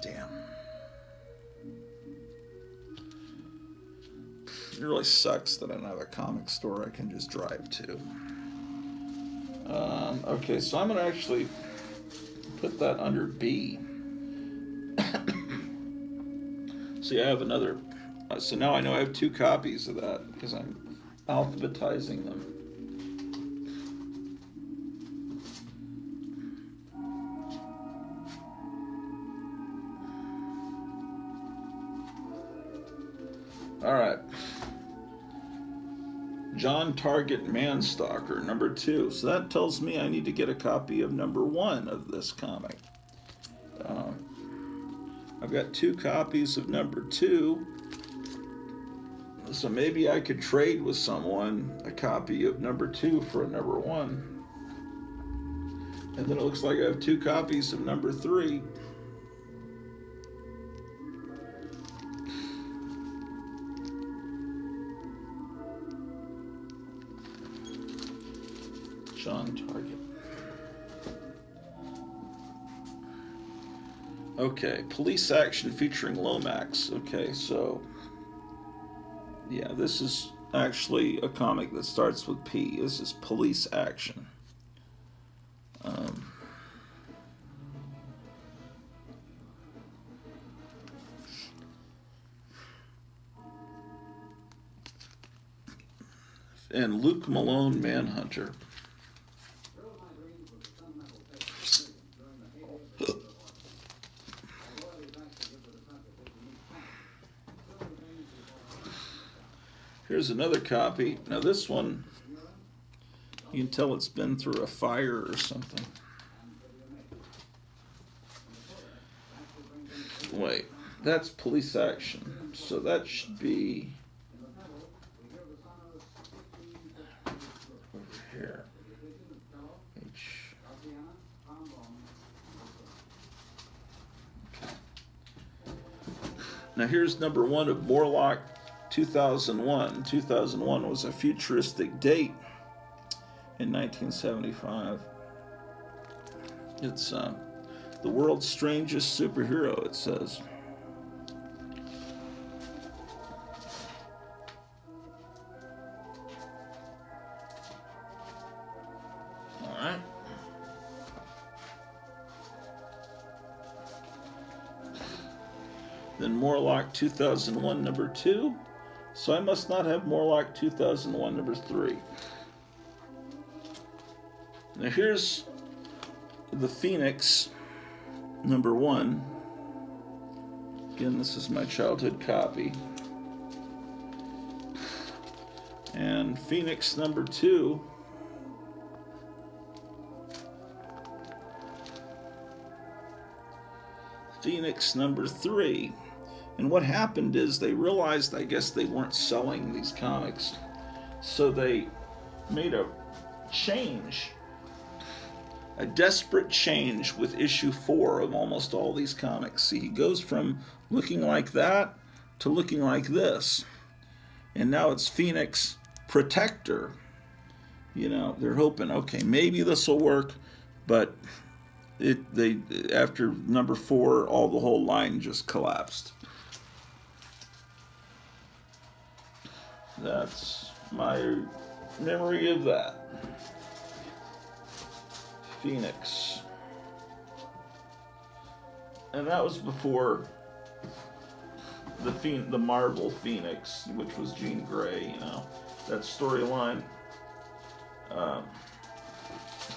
Damn. It really sucks that I don't have a comic store I can just drive to. Okay, so I'm going to actually put that under B. See, I have another. So now I know I have 2 copies of that because I'm alphabetizing them. All right. John Target Manstalker, number 2. So that tells me I need to get a copy of number 1 of this comic. I've got 2 copies of number 2. So maybe I could trade with someone a copy of number 2 for a number 1. And then it looks like I have 2 copies of number 3. John Target. Okay, Police Action featuring Lomax. Okay, so yeah, this is actually a comic that starts with P. This is Police Action. And Luke Malone, Manhunter. Here's another copy. Now this one, you can tell it's been through a fire or something. Wait, that's Police Action. So that should be over here. Okay. Now here's number 1 of Morlock 2001. 2001 was a futuristic date in 1975. It's the world's strangest superhero, it says. All right. Then Morlock 2001 number 2. So I must not have Morlock 2001 number 3. Now here's the Phoenix number 1. Again, this is my childhood copy. And Phoenix number 2. Phoenix number 3. And what happened is they realized, I guess, they weren't selling these comics. So they made a change, a desperate change with issue 4 of almost all these comics. See, he goes from looking like that to looking like this. And now it's Phoenix Protector. You know, they're hoping, okay, maybe this will work, but after number 4, the whole line just collapsed. That's my memory of that. Phoenix. And that was before the Marvel Phoenix, which was Jean Grey, you know, that storyline.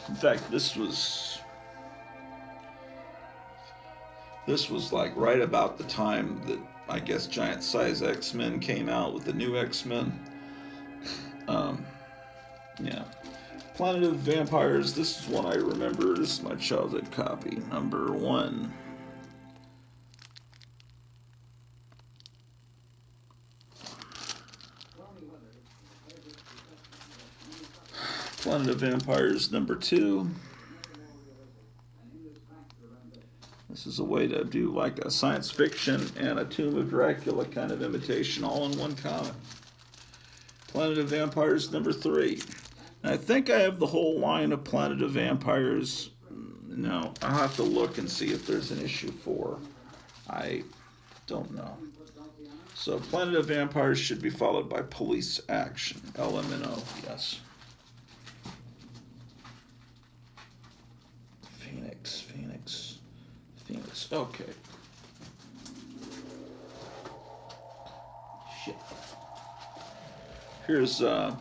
In fact, this was like right about the time that I guess Giant Size X-Men came out with the new X-Men. Yeah. Planet of Vampires, this is one I remember. This is my childhood copy, number 1. Planet of Vampires, number 2. This is a way to do like a science fiction and a Tomb of Dracula kind of imitation all in one comic. Planet of Vampires number 3. And I think I have the whole line of Planet of Vampires. No, I'll have to look and see if there's an issue 4. I don't know. So Planet of Vampires should be followed by Police Action. LMNO, yes. Phoenix. Okay. Shit. Here's the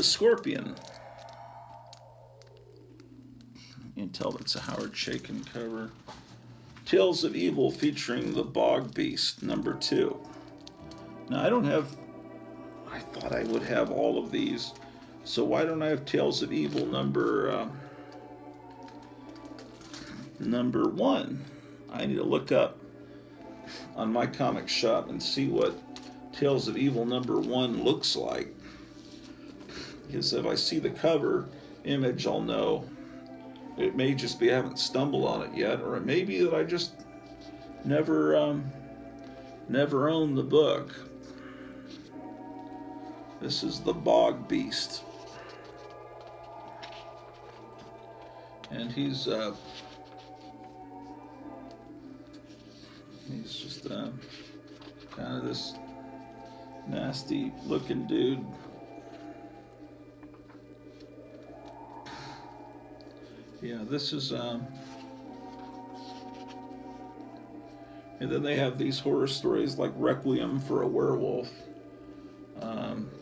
Scorpion. You can tell that's a Howard Chaykin cover. Tales of Evil featuring the Bog Beast, number 2. Now I thought I would have all of these. So why don't I have Tales of Evil number 1? I need to look up on my comic shop and see what Tales of Evil #1 looks like. Because if I see the cover image, I'll know. It may just be I haven't stumbled on it yet, or it may be that I just never owned the book. This is the Bog Beast. And he's just kind of this nasty looking dude. Yeah, this is and then they have these horror stories like Requiem for a Werewolf.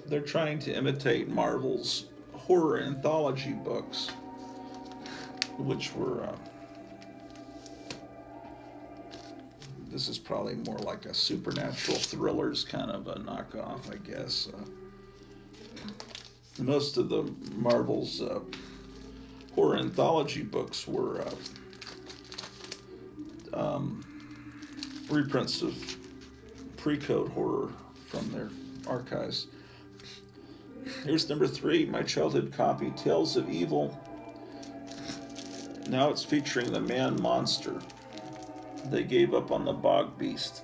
They're trying to imitate Marvel's horror anthology books, which were this is probably more like a supernatural thrillers kind of a knockoff, I guess. Most of the Marvel's horror anthology books were reprints of pre-code horror from their archives. Here's #3, my childhood copy, Tales of Evil. Now it's featuring the man monster. They gave up on the Bog Beast.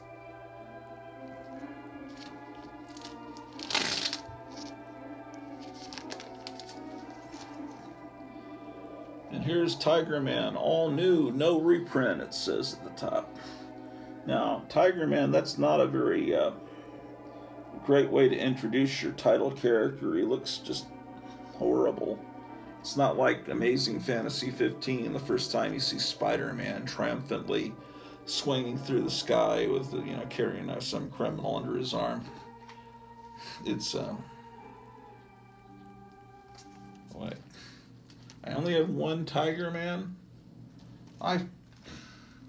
And here's Tiger Man, all new, no reprint, it says at the top. Now, Tiger Man, that's not a very great way to introduce your title character. He looks just horrible. It's not like Amazing Fantasy 15, the first time you see Spider-Man triumphantly swinging through the sky with, carrying some criminal under his arm. It's, wait. I only have one Tiger Man?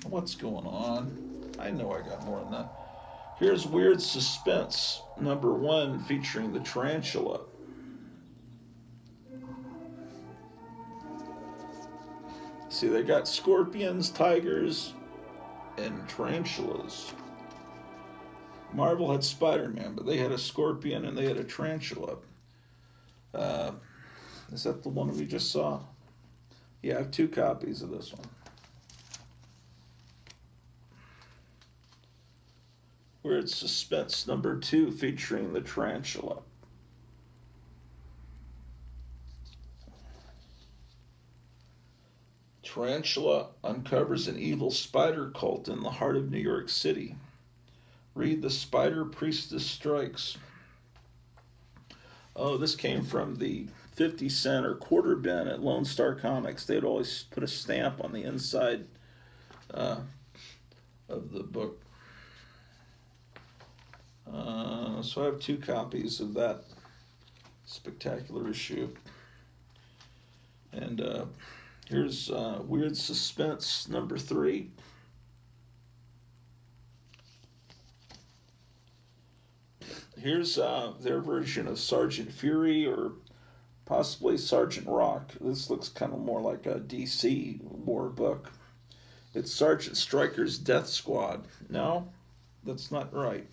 What's going on? I know I got more than that. Here's Weird Suspense, #1, featuring the tarantula. See, they got scorpions, tigers, and tarantulas. Marvel had Spider-Man, but they had a scorpion and they had a tarantula. Is that the one we just saw? Yeah, I have 2 copies of this one. Weird Suspense #2, featuring the tarantula. Tarantula uncovers an evil spider cult in the heart of New York City. Read The Spider Priestess Strikes. Oh, this came from the 50-cent or quarter bin at Lone Star Comics. They'd always put a stamp on the inside of the book. So I have 2 copies of that spectacular issue. And here's Weird Suspense #3. Here's their version of Sergeant Fury, or possibly Sergeant Rock. This looks kind of more like a DC war book. It's Sergeant Stryker's Death Squad. No, that's not right.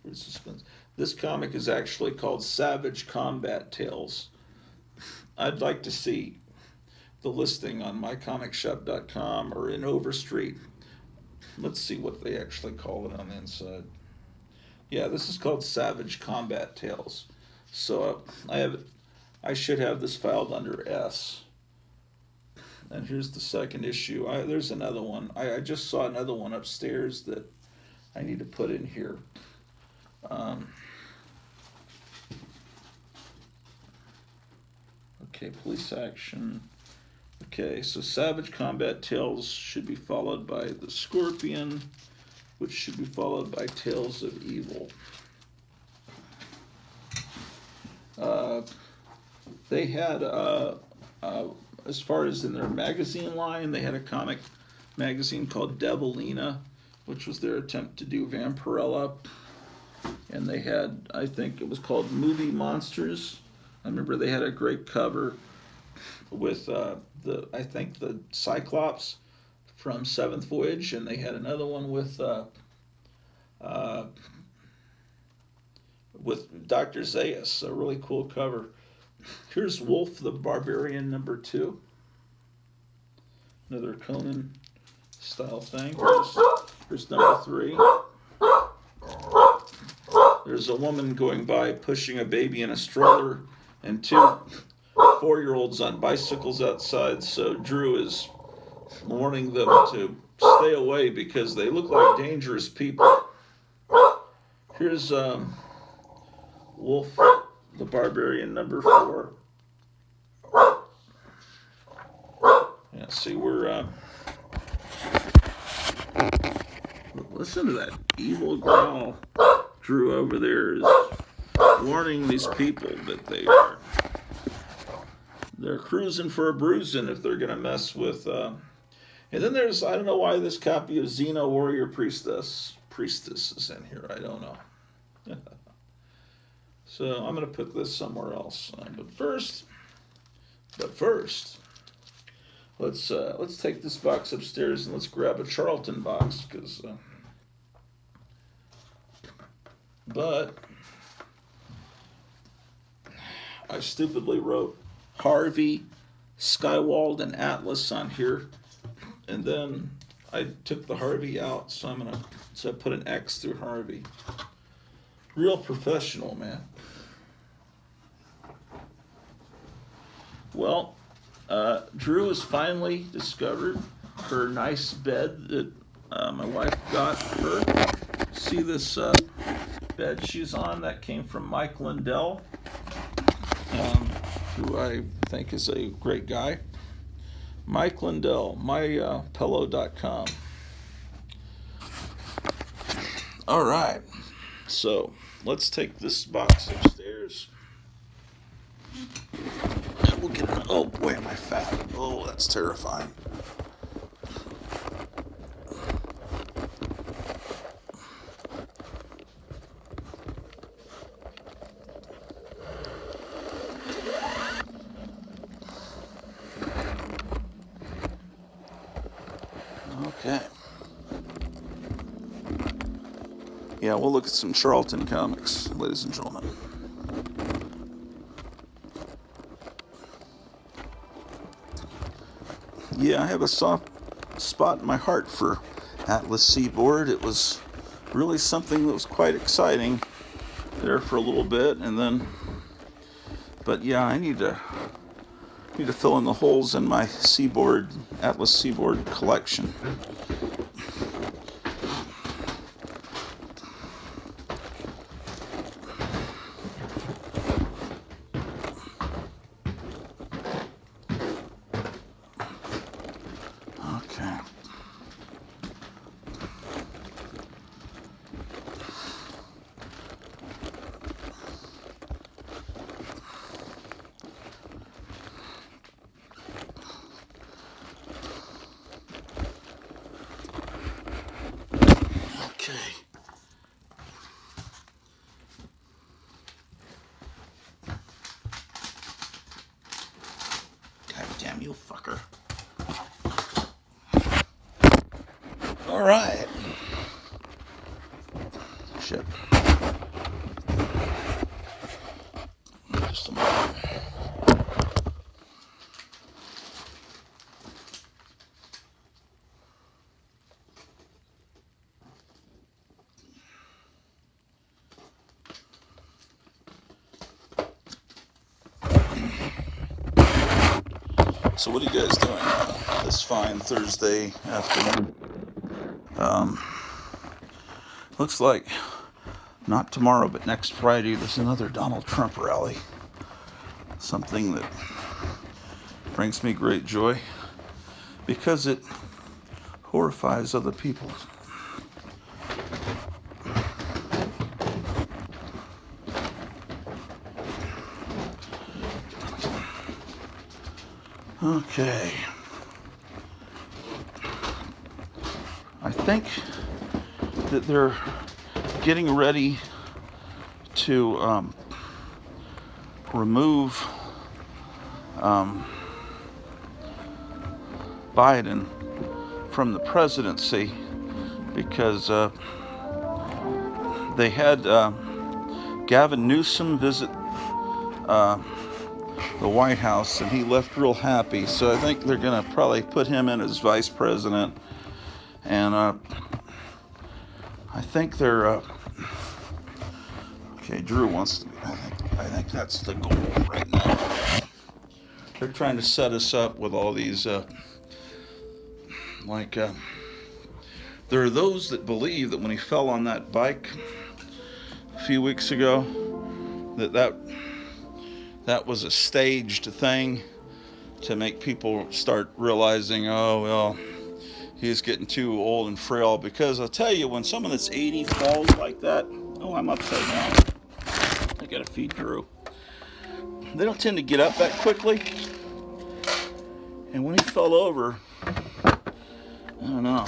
Weird Suspense. This comic is actually called Savage Combat Tales. I'd like to see the listing on mycomicshop.com or in Overstreet. Let's see what they actually call it on the inside. Yeah, this is called Savage Combat Tales. So I should have this filed under S. And here's the second issue. There's another one. I just saw another one upstairs that I need to put in here. Okay, Police Action. Okay, so Savage Combat Tales should be followed by The Scorpion, which should be followed by Tales of Evil. They had, as far as in their magazine line, they had a comic magazine called Devilina, which was their attempt to do Vampirella. And they had, I think it was called Movie Monsters. I remember they had a great cover with the Cyclops from Seventh Voyage, and they had another one with Dr. Zaius, a really cool cover. Here's Wolf the Barbarian #2. Another Conan style thing. Here's #3. There's a woman going by pushing a baby in a stroller and 2 4-year-olds on bicycles outside. So Drew is warning them to stay away because they look like dangerous people. Here's Wolf the Barbarian #4. Yeah, see, we're listen to that evil growl. Drew over there is warning these people that they're cruising for a bruising if they're gonna mess with. And then there's, I don't know why this copy of Xena Warrior Priestess is in here. I don't know. So I'm gonna put this somewhere else. But first, let's take this box upstairs and let's grab a Charlton box because. But I stupidly wrote Harvey, Skywald, and Atlas on here, and then I took the Harvey out, so I put an X through Harvey. Real professional, man. Well, Drew has finally discovered her nice bed that my wife got her. See this bed she's on? That came from Mike Lindell, who I think is a great guy. Mike Lindell, mypillow.com. All right, so let's take this box upstairs. And we'll get it. Oh boy, am I fat. Oh, that's terrifying. Okay. Yeah, we'll look at some Charlton Comics, ladies and gentlemen. Yeah, I have a soft spot in my heart for Atlas Seaboard. It was really something that was quite exciting there for a little bit, and then, but yeah, I need to fill in the holes in my Atlas Seaboard collection. Okay. Damn you, fucker. All right. Shit. Just a moment. So what are you guys doing this fine Thursday afternoon? Looks like not tomorrow, but next Friday, there's another Donald Trump rally. Something that brings me great joy because it horrifies other people. Okay. I think that they're getting ready to remove Biden from the presidency, because they had Gavin Newsom visit the White House, and he left real happy. So I think they're going to probably put him in as vice president. And I think they're okay. Drew wants to be. I think that's the goal right now. They're trying to set us up with all these there are those that believe that when he fell on that bike a few weeks ago, that was a staged thing to make people start realizing, oh, well, he's getting too old and frail. Because I'll tell you, when someone that's 80 falls like that, oh, I'm upside down. I gotta feed Drew. They don't tend to get up that quickly. And when he fell over, I don't know.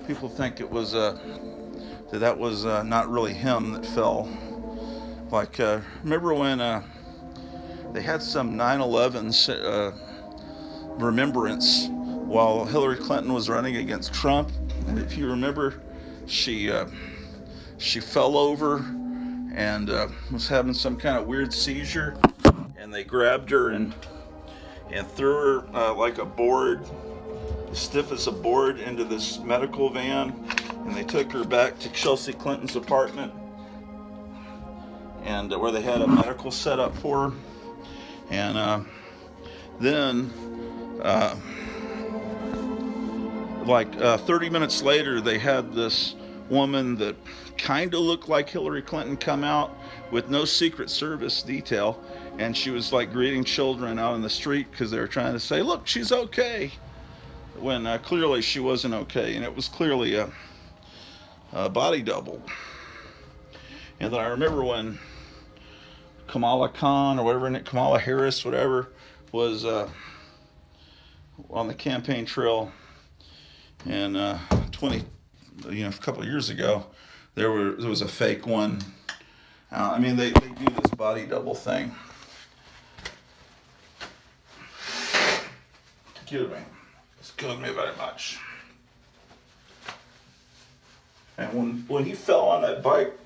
People think it was that was not really him that fell. Like, remember when they had some 9/11 remembrance while Hillary Clinton was running against Trump? And if you remember, she fell over and was having some kind of weird seizure, and they grabbed her and threw her like a board, stiff as a board, into this medical van, and they took her back to Chelsea Clinton's apartment, and where they had a medical set up for her. And then 30 minutes later, they had this woman that kind of looked like Hillary Clinton come out with no Secret Service detail, and she was like greeting children out on the street because they were trying to say, look, she's okay, when clearly she wasn't okay, and it was clearly a body double. And then I remember when Kamala Harris, whatever, was on the campaign trail in a couple of years ago. There was a fake one. They do this body double thing. Excuse me. It's killing me very much. And when he fell on that bike,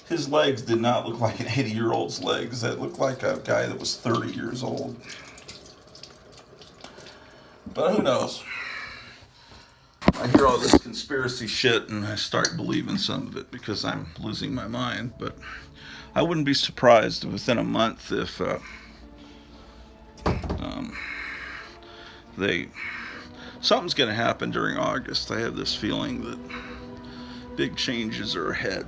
his legs did not look like an 80-year-old's legs. That looked like a guy that was 30 years old. But who knows? I hear all this conspiracy shit and I start believing some of it because I'm losing my mind. But I wouldn't be surprised within a month if something's going to happen during August. I have this feeling that big changes are ahead.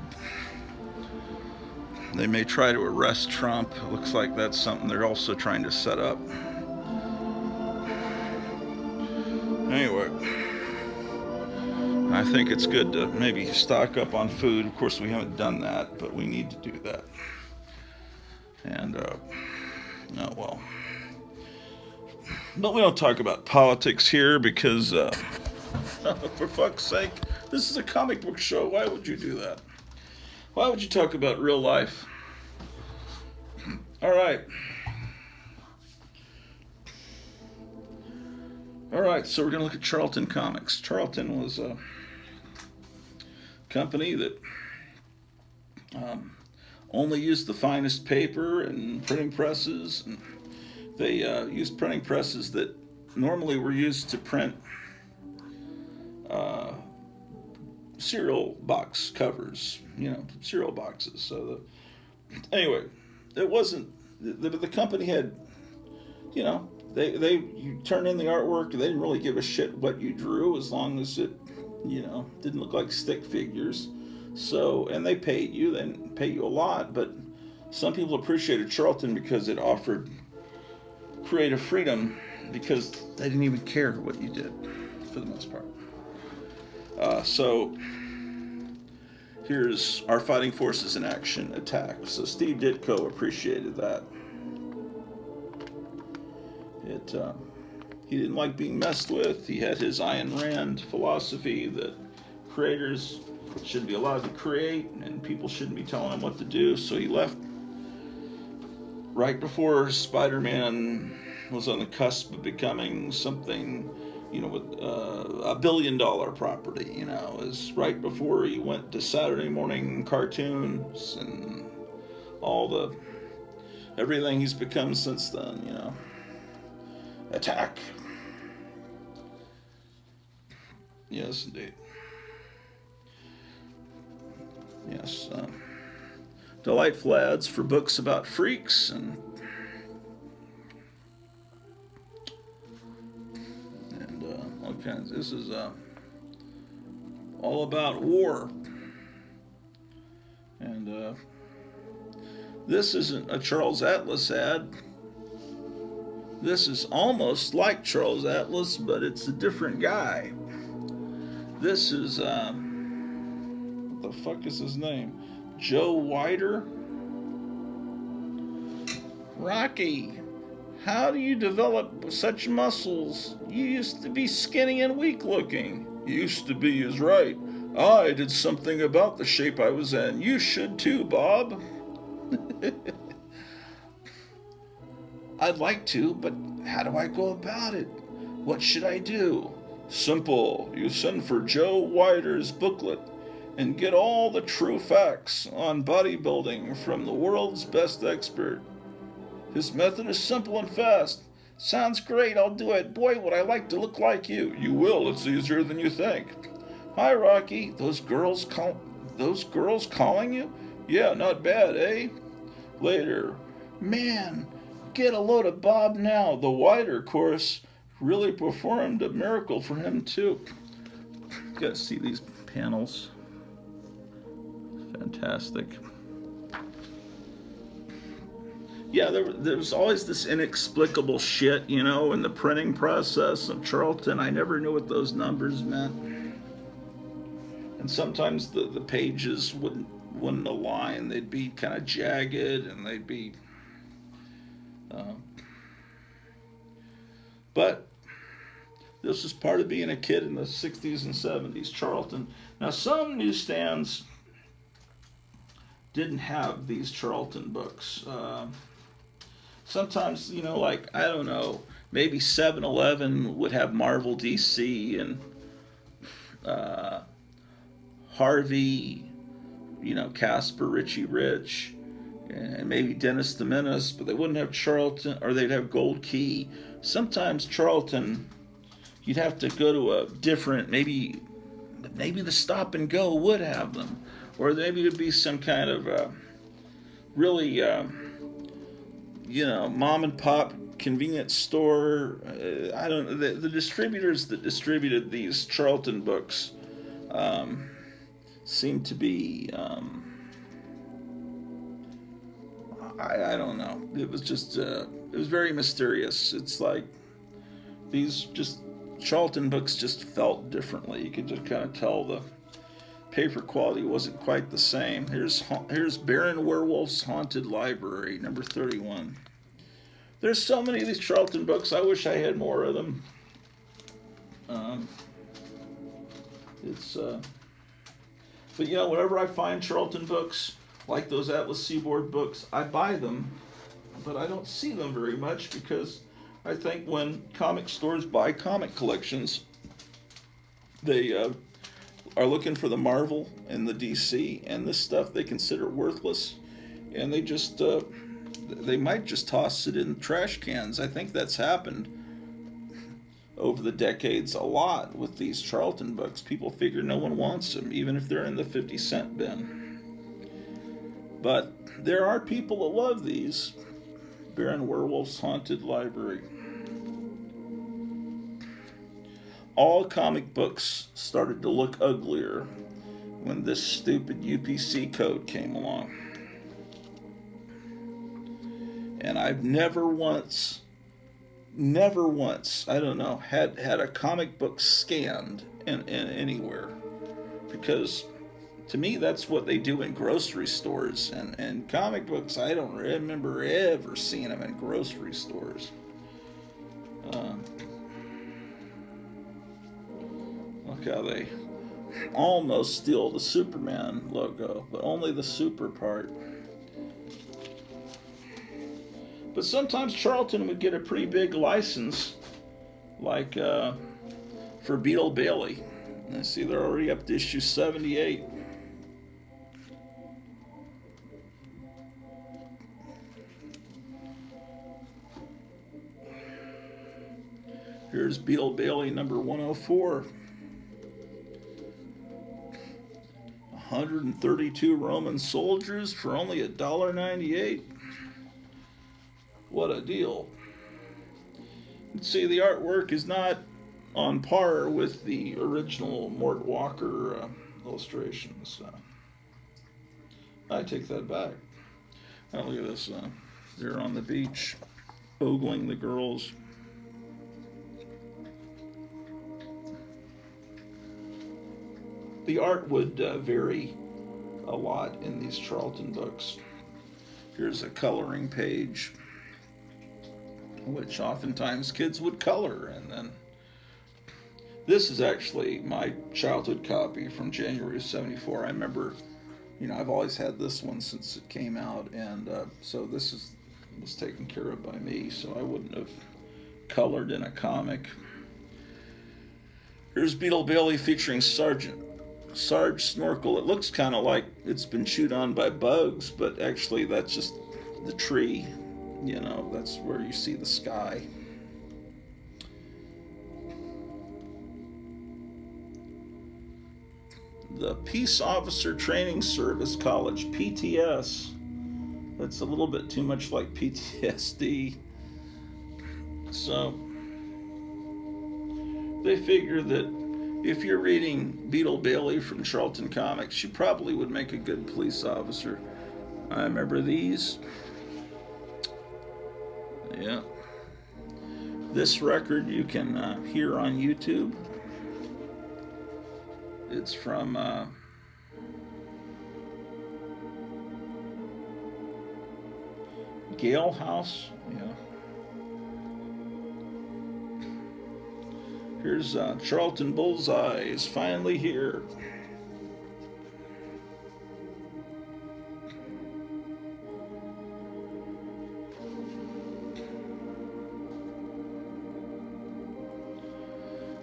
They may try to arrest Trump. It looks like that's something they're also trying to set up. Anyway, I think it's good to maybe stock up on food. Of course, we haven't done that, but we need to do that. And, but we don't talk about politics here because, for fuck's sake, this is a comic book show. Why would you do that? Why would you talk about real life? All right, so we're going to look at Charlton Comics. Charlton was a company that only used the finest paper and printing presses. And they used printing presses that normally were used to print cereal box covers, cereal boxes. So anyway, it wasn't, the company had, you turn in the artwork, they didn't really give a shit what you drew as long as it, didn't look like stick figures. So, and they paid you, they didn't pay you a lot, but some people appreciated Charlton because it offered creative freedom because they didn't even care what you did for the most part. So here's Our Fighting Forces in Action Attack. So Steve Ditko appreciated that. He didn't like being messed with. He had his Ayn Rand philosophy that creators should be allowed to create and people shouldn't be telling them what to do. So he left right before Spider-Man was on the cusp of becoming something, with a $1 billion property, is right before he went to Saturday morning cartoons and everything he's become since then, Attack. Yes, indeed. Yes, delightful ads for books about freaks and all kinds. This is all about war, and this isn't a Charles Atlas ad. This is almost like Charles Atlas, but it's a different guy. This is what the fuck is his name? Joe Wider? Rocky, how do you develop such muscles? You used to be skinny and weak looking. Used to be is right. I did something about the shape I was in. You should too, Bob. I'd like to, but how do I go about it? What should I do? Simple. You send for Joe Wider's booklet and get all the true facts on bodybuilding from the world's best expert. His method is simple and fast. Sounds great, I'll do it. Boy, would I like to look like you. You will, it's easier than you think. Hi, Rocky. Those girls calling you? Yeah, not bad, eh? Later. Man, get a load of Bob now. The Wider course really performed a miracle for him, too. You gotta see these panels. Fantastic. Yeah, there was always this inexplicable shit, in the printing process of Charlton. I never knew what those numbers meant. And sometimes the pages wouldn't align. They'd be kind of jagged, and they'd be... but this is part of being a kid in the 60s and 70s, Charlton. Now, some newsstands didn't have these Charlton books. Sometimes, I don't know, maybe 7-Eleven would have Marvel DC and Harvey, Casper, Richie Rich, and maybe Dennis the Menace, but they wouldn't have Charlton, or they'd have Gold Key. Sometimes Charlton, you'd have to go to a different, maybe the Stop and Go would have them, or maybe it'd be some kind of really... mom and pop convenience store. I don't know. The distributors that distributed these Charlton books seemed to be, I don't know. It was just, it was very mysterious. It's like these Charlton books just felt differently. You could just kind of tell the paper quality wasn't quite the same. Here's Baron Werewolf's Haunted Library, number 31. There's so many of these Charlton books. I wish I had more of them. But whenever I find Charlton books, like those Atlas Seaboard books, I buy them, but I don't see them very much because I think when comic stores buy comic collections, they are looking for the Marvel and the DC, and this stuff they consider worthless, and they just they might just toss it in trash cans. I think that's happened over the decades a lot with these Charlton books. People figure no one wants them, even if they're in the 50-cent bin. But there are people that love these. Baron Werewolf's Haunted Library. All comic books started to look uglier when this stupid UPC code came along. And I've never once, I don't know, had a comic book scanned in anywhere. Because to me, that's what they do in grocery stores. And comic books, I don't remember ever seeing them in grocery stores. Look how they almost steal the Superman logo, but only the super part. But sometimes Charlton would get a pretty big license, like for Beetle Bailey. And I see they're already up to issue 78. Here's Beetle Bailey number 104. 132 Roman soldiers for only $1.98. What a deal. See, the artwork is not on par with the original Mort Walker illustrations. I take that back. Oh, look at this. They're on the beach, ogling the girls. The art would vary a lot in these Charlton books. Here's a coloring page, which oftentimes kids would color. And then this is actually my childhood copy from January of '74. I remember, I've always had this one since it came out, and so this was taken care of by me, so I wouldn't have colored in a comic. Here's Beetle Bailey featuring Sarge Snorkel. It looks kind of like it's been chewed on by bugs, but actually that's just the tree. That's where you see the sky. The Peace Officer Training Service College, PTS. That's a little bit too much like PTSD. So they figure that if you're reading Beetle Bailey from Charlton Comics, you probably would make a good police officer. I remember these. Yeah. This record you can hear on YouTube. It's from Gale House. Yeah. Here's Charlton Bullseye is finally here.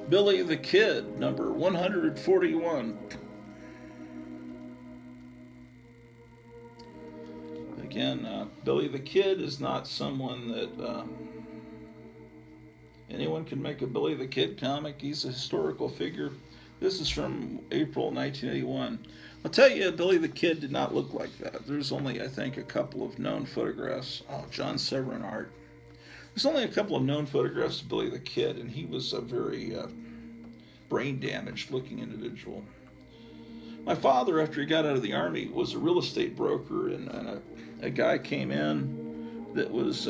Billy the Kid, number 141. Again, Billy the Kid is not someone that anyone can make a Billy the Kid comic. He's a historical figure. This is from April 1981. I'll tell you, Billy the Kid did not look like that. There's only, I think, a couple of known photographs. Oh, John Severin art. There's only a couple of known photographs of Billy the Kid, and he was a very brain-damaged looking individual. My father, after he got out of the Army, was a real estate broker, and a guy came in that was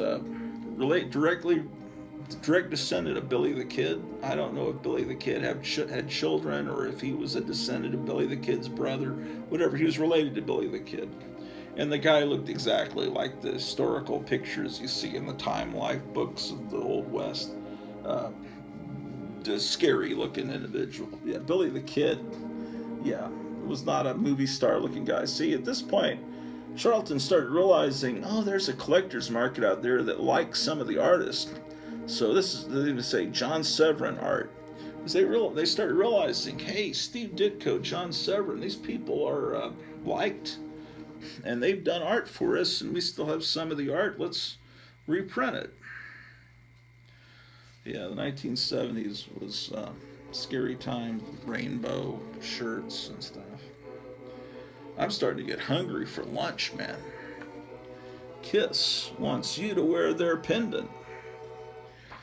direct descendant of Billy the Kid. I don't know if Billy the Kid had children or if he was a descendant of Billy the Kid's brother, whatever. He was related to Billy the Kid. And the guy looked exactly like the historical pictures you see in the Time Life books of the Old West. Just scary looking individual. Yeah, Billy the Kid, was not a movie star looking guy. See, at this point, Charlton started realizing, there's a collector's market out there that likes some of the artists. So they even say John Severin art. Because they started realizing, hey, Steve Ditko, John Severin, these people are liked. And they've done art for us, and we still have some of the art. Let's reprint it. Yeah, the 1970s was a scary time with rainbow shirts and stuff. I'm starting to get hungry for lunch, man. Kiss wants you to wear their pendant.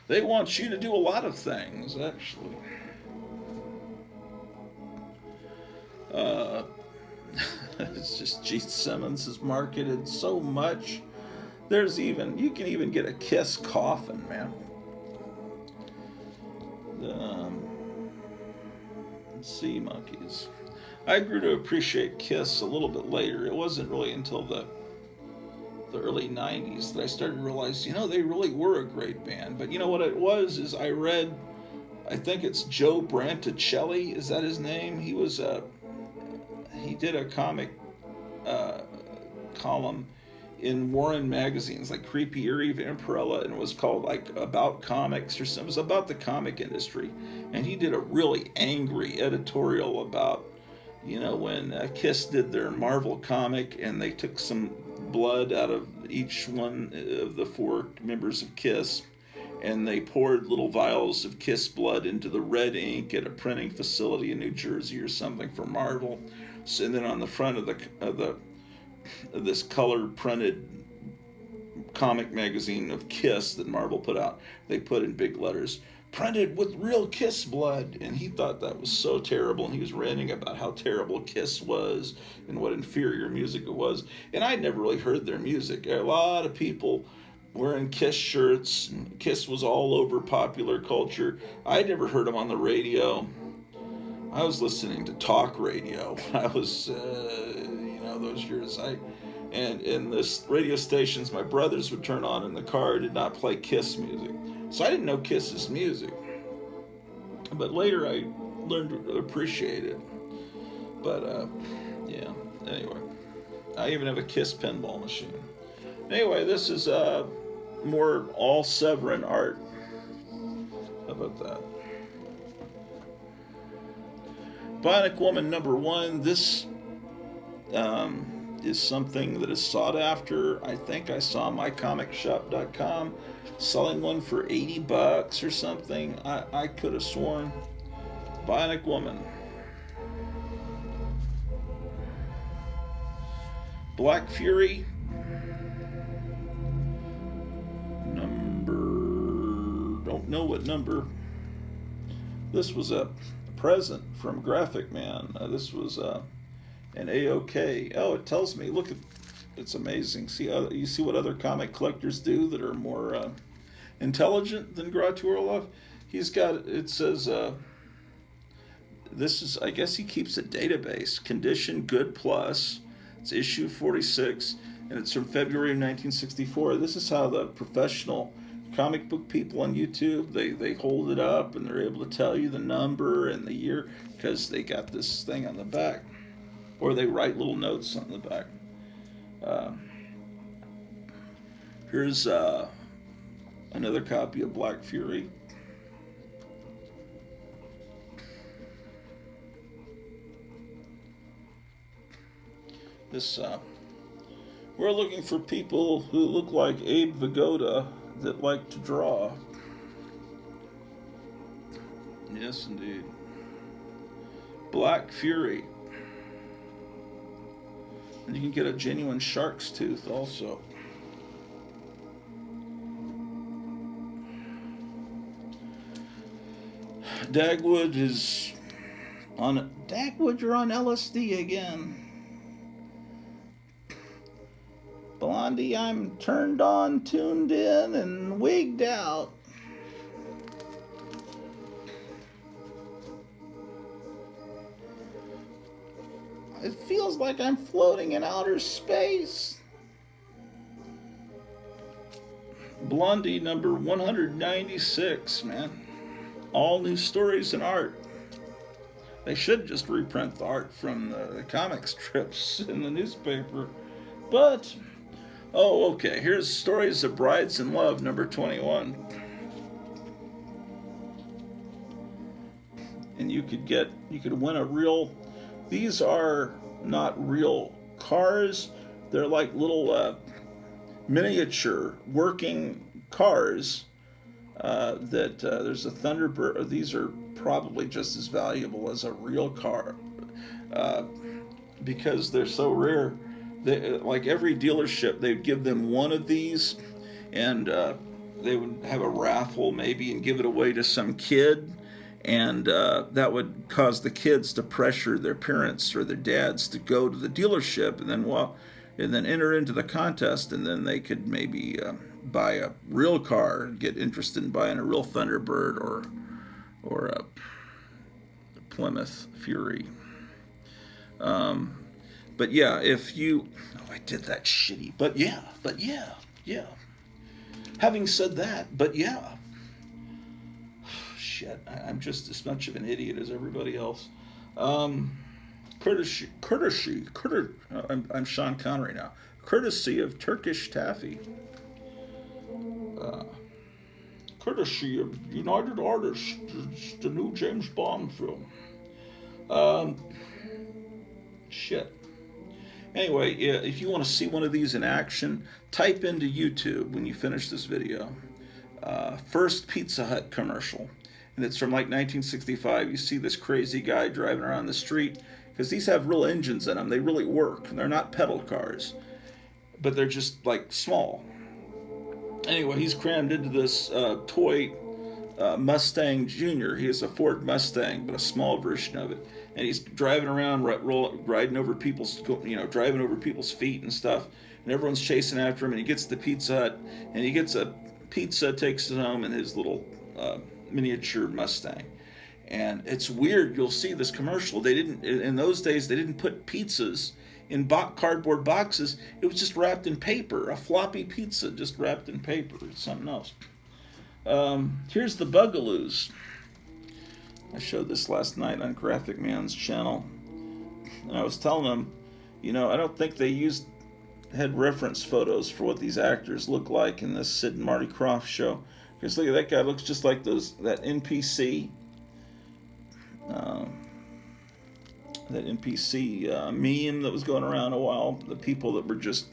They want you to do a lot of things, actually. It's just Gene Simmons is marketed so much. You can even get a Kiss coffin, man. Sea Monkeys. I grew to appreciate Kiss a little bit later. It wasn't really until the early 90s that I started to realize, they really were a great band. But what it was is I read, I think it's Joe Branticelli, is that his name? He did a comic column in Warren magazines, like Creepy Eerie Vampirella, and it was called like About Comics or something. It was about the comic industry, and he did a really angry editorial about, when Kiss did their Marvel comic, and they took some blood out of each one of the 4 members of Kiss, and they poured little vials of Kiss blood into the red ink at a printing facility in New Jersey or something for Marvel. So, and then on the front of this color printed comic magazine of Kiss that Marvel put out, they put in big letters, "Printed with real Kiss blood." And he thought that was so terrible, and he was ranting about how terrible Kiss was and what inferior music it was. And I'd never really heard their music. A lot of people wearing Kiss shirts, and Kiss was all over popular culture. I'd never heard them on the radio. I was listening to talk radio. I was, those years. And this radio stations my brothers would turn on in the car did not play Kiss music. So I didn't know Kiss's music. But later I learned to appreciate it. But, anyway. I even have a Kiss pinball machine. Anyway, this is more all Severin art. How about that? Bionic Woman #1. This is something that is sought after. I think I saw mycomicshop.com selling one for $80 or something. I could have sworn. Bionic Woman. Black Fury. Don't know what number. This was a present from Graphic Man. This was an A-OK. Oh, it tells me. Look, it's amazing. You see what other comic collectors do that are more intelligent than Gratuorlov? He's got, it says, this is, I guess he keeps a database. Condition Good Plus. It's issue 46, and it's from February of 1964. This is how the professional comic book people on YouTube, they hold it up, and they're able to tell you the number and the year, because they got this thing on the back. Or they write little notes on the back. Here's another copy of Black Fury. This, we're looking for people who look like Abe Vigoda that like to draw. Yes, indeed. Black Fury. And you can get a genuine shark's tooth also. Dagwood is on... Dagwood, you're on LSD again. Blondie, I'm turned on, tuned in, and wigged out. It feels like I'm floating in outer space. Blondie number 196, man. All new stories and art. They should just reprint the art from the comic strips in the newspaper. But, oh, okay. Here's Stories of Brides in Love, number 21. And you could win a real... These are not real cars. They're like little miniature working cars that there's a Thunderbird. These are probably just as valuable as a real car because they're so rare. Like every dealership, they'd give them one of these, and they would have a raffle maybe and give it away to some kid. And that would cause the kids to pressure their parents or their dads to go to the dealership and then enter into the contest, and then they could maybe buy a real car and get interested in buying a real Thunderbird or a Plymouth Fury. But yeah, if you... Oh, I did that shitty. But yeah. Having said that, but yeah. Shit, I'm just as much of an idiot as everybody else. I'm Sean Connery now. Courtesy of Turkish Taffy. Courtesy of United Artists. It's the new James Bond film. Shit. Anyway, if you want to see one of these in action, type into YouTube when you finish this video. First Pizza Hut commercial. And it's from like 1965. You see this crazy guy driving around the street. Because these have real engines in them. They really work. They're not pedal cars. But they're just like small. Anyway, he's crammed into this toy Mustang Junior. He has a Ford Mustang, but a small version of it. And he's driving around, riding over people's, driving over people's feet and stuff. And everyone's chasing after him. And he gets to the Pizza Hut, and he gets a pizza, takes it home in his little miniature Mustang. And it's weird. You'll see this commercial. They didn't, in those days, they didn't put pizzas in cardboard boxes. It was just wrapped in paper, a floppy pizza just wrapped in paper. It's something else. Here's the Bugaloos. I showed this last night on Graphic Man's channel. And I was telling them, I don't think they had reference photos for what these actors look like in this Sid and Marty Krofft show. Because look at that guy, looks just like that NPC. That NPC meme that was going around a while. The people that were just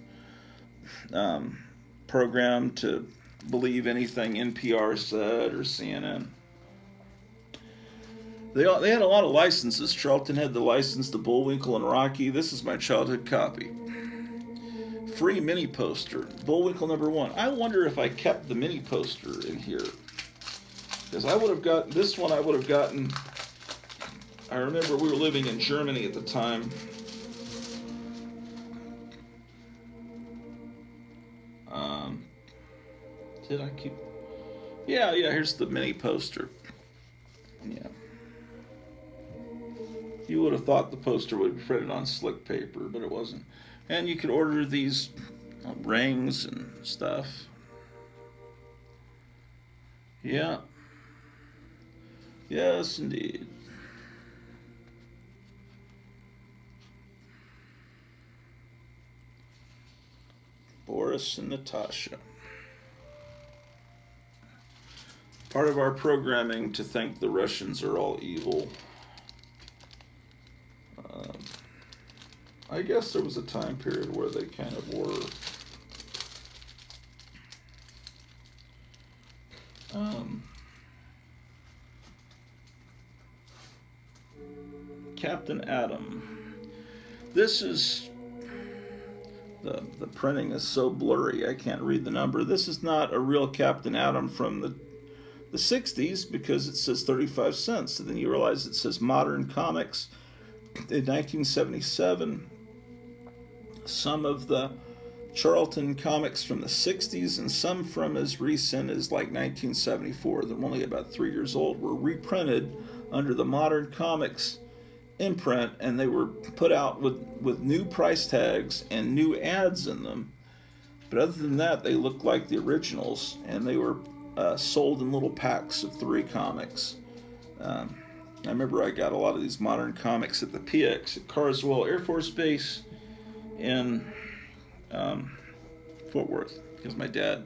programmed to believe anything NPR said or CNN. They had a lot of licenses. Charlton had the license to Bullwinkle and Rocky. This is my childhood copy. Free mini poster. Bullwinkle #1. I wonder if I kept the mini poster in here. Because I would have got this one. I would have gotten. I remember we were living in Germany at the time. Did I keep? Yeah. Here's the mini poster. Yeah. You would have thought the poster would be printed on slick paper, but it wasn't. And you could order these rings and stuff. Yeah. Yes, indeed. Boris and Natasha. Part of our programming to think the Russians are all evil. I guess there was a time period where they kind of were. Captain Atom. This is the printing is so blurry I can't read the number. This is not a real Captain Atom from the 60s because it says 35 cents. And then you realize it says Modern Comics in 1977. Some of the Charlton Comics from the 60s and some from as recent as like 1974, they're only about 3 years old, were reprinted under the Modern Comics imprint, and they were put out with new price tags and new ads in them. But other than that, they look like the originals, and they were sold in little packs of 3 comics. I remember I got a lot of these Modern Comics at the PX at Carswell Air Force Base in Fort Worth, because my dad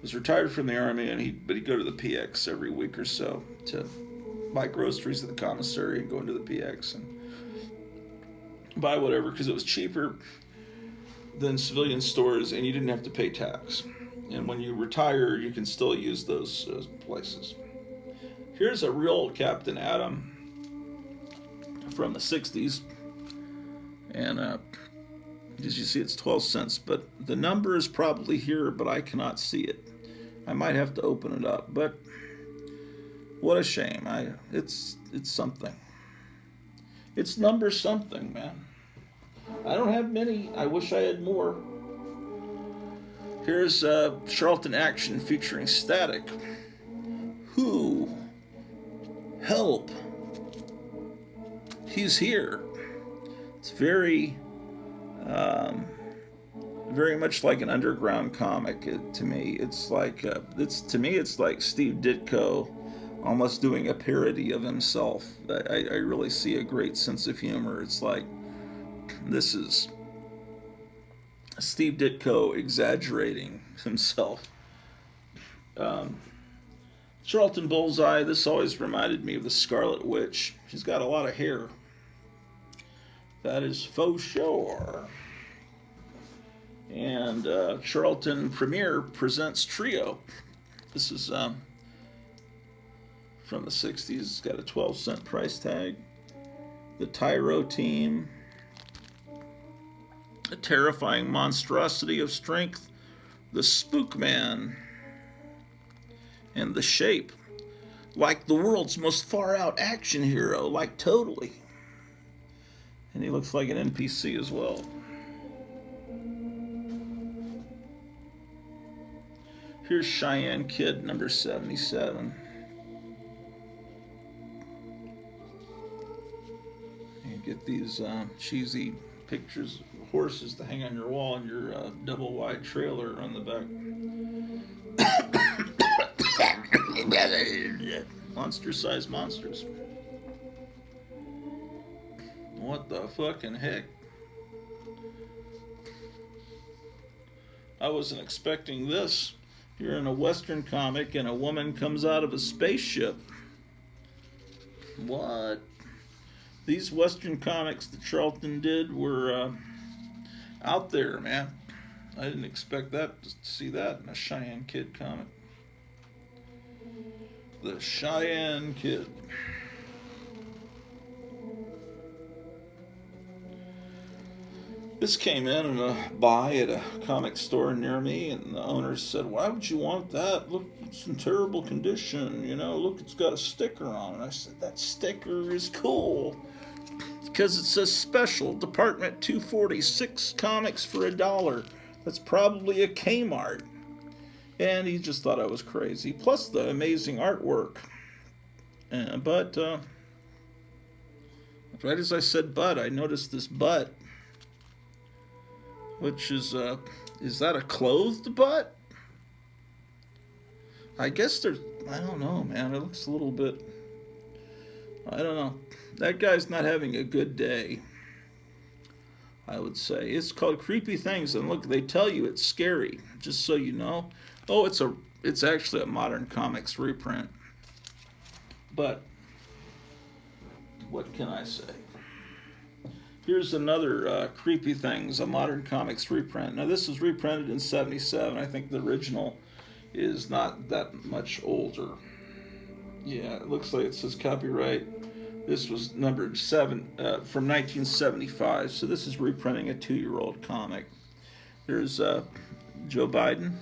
was retired from the Army, and he'd go to the PX every week or so to buy groceries at the commissary and go into the PX and buy whatever, because it was cheaper than civilian stores, and you didn't have to pay tax. And when you retire, you can still use those places. Here's a real Captain Atom from the 60s, and as you see, it's 12 cents, but the number is probably here, but I cannot see it. I might have to open it up, but what a shame. It's something. It's number something, man. I don't have many. I wish I had more. Here's Charlton Action featuring Static. Who? Help. He's here. It's very much like an underground comic. To me, it's like Steve Ditko almost doing a parody of himself. I really see a great sense of humor. It's like This is Steve Ditko exaggerating himself. Charlton Bullseye, this always reminded me of the Scarlet Witch. She's got a lot of hair. That is faux sure. And Charlton Premiere presents Trio. This is from the 60s. It's got a 12-cent price tag. The Tyro Team. A terrifying monstrosity of strength. The Spook Man. And The Shape. Like the world's most far-out action hero. Like totally. And he looks like an NPC as well. Here's Cheyenne Kid, number 77. You get these cheesy pictures of horses to hang on your wall in your double-wide trailer on the back. Monster-sized monsters. What the fucking heck? I wasn't expecting this. You're in a Western comic and a woman comes out of a spaceship. What? These Western comics that Charlton did were out there, man. I didn't expect that to see that in a Cheyenne Kid comic. The Cheyenne Kid. This came in a buy at a comic store near me, and the owner said, "Why would you want that? Look, it's in terrible condition. You know, look, it's got a sticker on it." I said, "That sticker is cool because it says special Department 246 comics for $1. That's probably a Kmart." And he just thought I was crazy. Plus the amazing artwork. But right as I said I noticed this butt. Which is that a clothed butt? I guess there's, I don't know, man. It looks a little bit, I don't know. That guy's not having a good day, I would say. It's called Creepy Things, and look, they tell you it's scary, just so you know. Oh, it's actually a Modern Comics reprint. But what can I say? Here's another Creepy Things, a Modern Comics reprint. Now, this was reprinted in 77. I think the original is not that much older. Yeah, it looks like it says copyright. This was numbered 7 from 1975. So this is reprinting a 2-year-old comic. There's Joe Biden.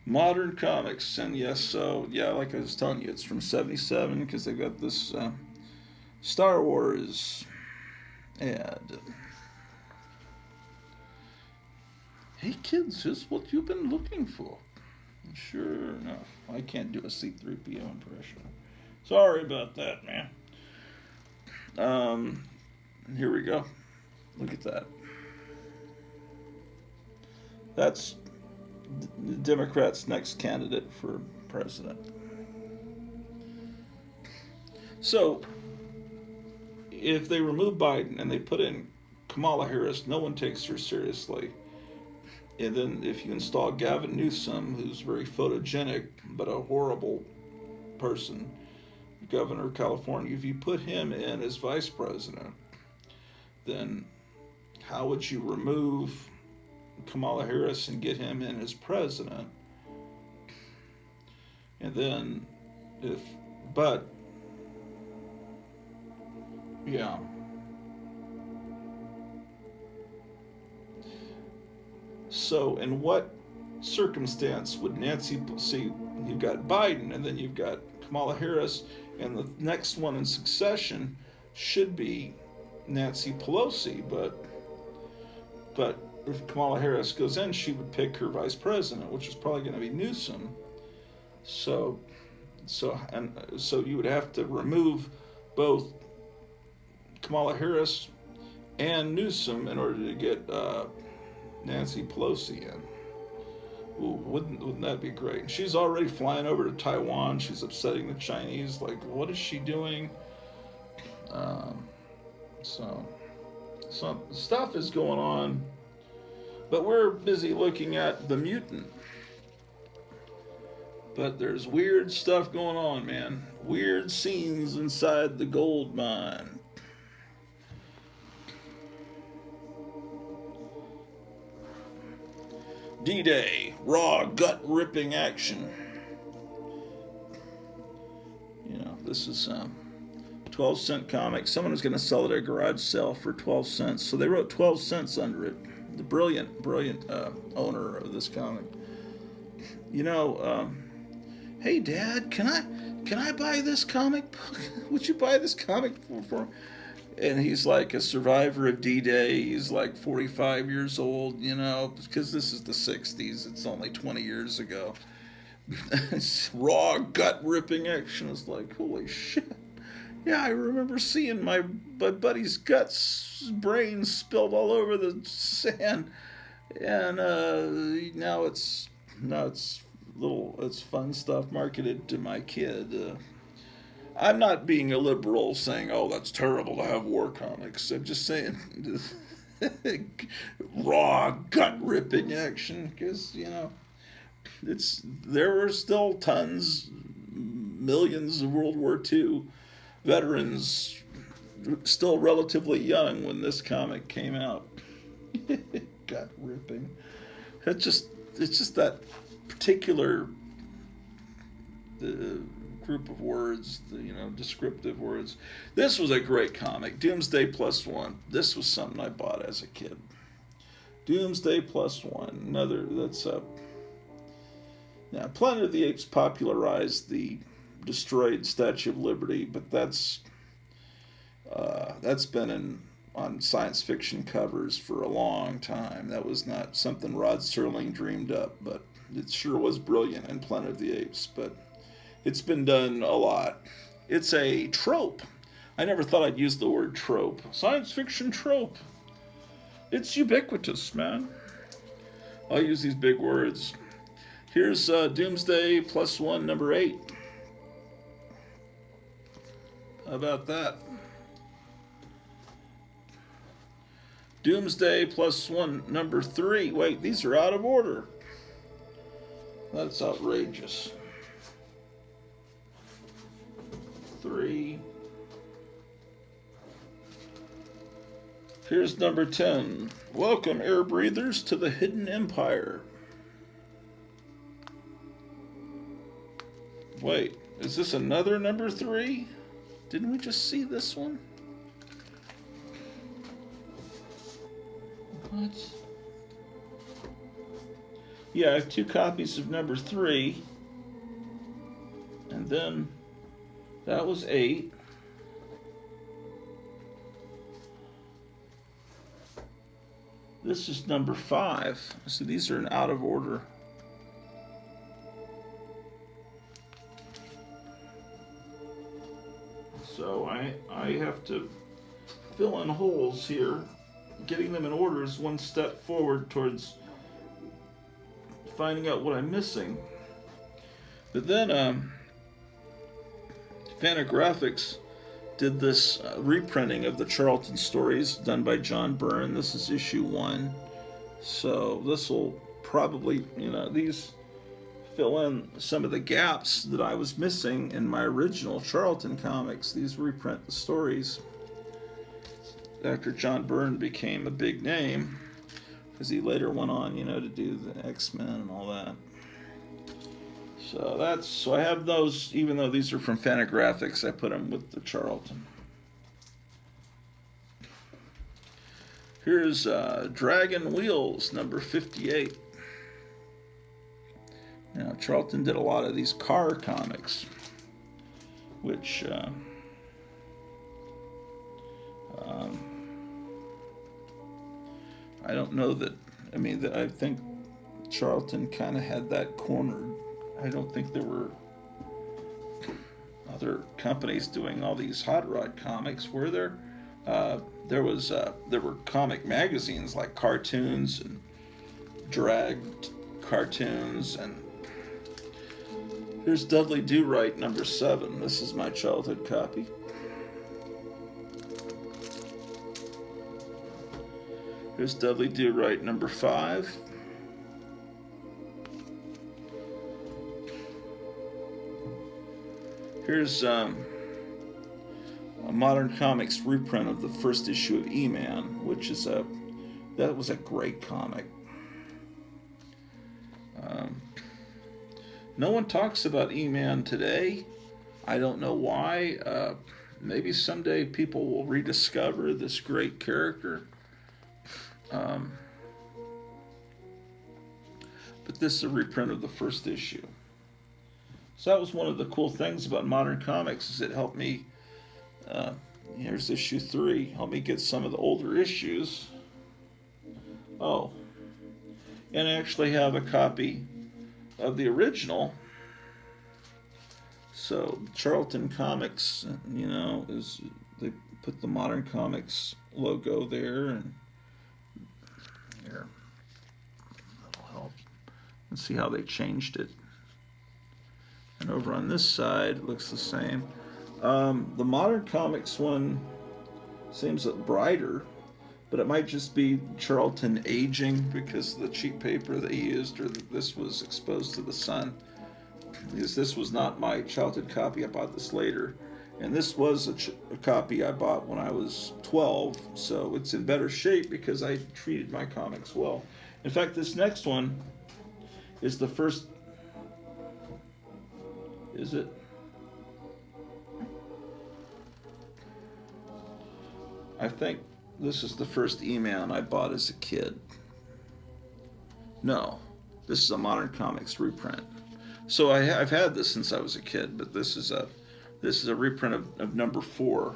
Modern Comics, and yes, so yeah, like I was telling you, it's from 77 because they got this Star Wars ad. Hey kids, here's what you've been looking for. Sure enough, I can't do a C-3PO impression. Sorry about that, man. Here we go. Look at that. That's the Democrats' next candidate for president. So, if they remove Biden and they put in Kamala Harris, no one takes her seriously. And then if you install Gavin Newsom, who's very photogenic but a horrible person, governor of California, if you put him in as vice president, then how would you remove Kamala Harris and get him in as president? And then yeah. So in what circumstance would Nancy, see, you've got Biden and then you've got Kamala Harris, and the next one in succession should be Nancy Pelosi, but if Kamala Harris goes in, she would pick her vice president, which is probably going to be Newsom. So you would have to remove both Kamala Harris and Newsom in order to get Nancy Pelosi in. Ooh, wouldn't that be great? And she's already flying over to Taiwan. She's upsetting the Chinese. Like, what is she doing? So some stuff is going on, but we're busy looking at the mutant. But there's weird stuff going on, man. Weird scenes inside the gold mine. D-Day, raw, gut-ripping action. You know, this is 12-cent comic. Someone was going to sell it at a garage sale for 12 cents. So they wrote 12 cents under it. The brilliant owner of this comic. You know, hey, Dad, can I buy this comic book? Would you buy this comic for? And he's like a survivor of D-Day. He's like 45 years old, you know, because this is the 60s. It's only 20 years ago. It's raw, gut-ripping action. It's like, holy shit. Yeah, I remember seeing my buddy's guts, brains spilled all over the sand. And now it's fun stuff marketed to my kid. I'm not being a liberal saying, oh, that's terrible to have war comics. I'm just saying raw, gut-ripping action, because, you know, there were still tons, millions of World War II veterans still relatively young when this comic came out. Gut-ripping. It's just that particular group of words, descriptive words. This was a great comic, Doomsday Plus One. This was something I bought as a kid. Doomsday Plus One. Another that's now Planet of the Apes popularized the destroyed Statue of Liberty, but that's been on science fiction covers for a long time. That was not something Rod Serling dreamed up, but it sure was brilliant in Planet of the Apes. But it's been done a lot. It's a trope. I never thought I'd use the word trope. Science fiction trope. It's ubiquitous, man. I'll use these big words. Here's Doomsday Plus One, number 8. How about that? Doomsday Plus One, number 3. Wait, these are out of order. That's outrageous. 3. Here's number 10. Welcome, air breathers, to the Hidden Empire. Wait, is this another number 3? Didn't we just see this one? What? Yeah, I have 2 copies of number 3. And then that was 8. This is number 5. So these are in out of order. So I have to fill in holes here. Getting them in order is one step forward towards finding out what I'm missing. But then Fantagraphics did this reprinting of the Charlton stories done by John Byrne. This is issue 1. So this will probably, these fill in some of the gaps that I was missing in my original Charlton comics. These reprint the stories after John Byrne became a big name, because he later went on, to do the X-Men and all that. So I have those, even though these are from Fantagraphics, I put them with the Charlton. Here's Dragon Wheels, number 58. Now, Charlton did a lot of these car comics, which I don't know that, I think Charlton kind of had that cornered. I don't think there were other companies doing all these hot rod comics, were there? There were comic magazines like Cartoons and Drag Cartoons, and here's Dudley Do Right, number 7. This is my childhood copy. Here's Dudley Do-Right number 5. Here's a Modern Comics reprint of the first issue of E-Man, which is that was a great comic. No one talks about E-Man today. I don't know why. Maybe someday people will rediscover this great character. But this is a reprint of the first issue. So that was one of the cool things about Modern Comics, is it helped me, here's issue 3, helped me get some of the older issues. Oh, and I actually have a copy of the original. So Charlton Comics, you know, they put the Modern Comics logo there, and here, that'll help. And see how they changed it. And over on this side, it looks the same. The Modern Comics one seems brighter, but it might just be Charlton aging because of the cheap paper they used, or that this was exposed to the sun. Because this was not my childhood copy. I bought this later. And this was a copy I bought when I was 12, so it's in better shape because I treated my comics well. In fact, this next one is the first... Is it? I think this is the first E-Man I bought as a kid. No, this is a Modern Comics reprint. So I've had this since I was a kid, but this is a reprint of number 4.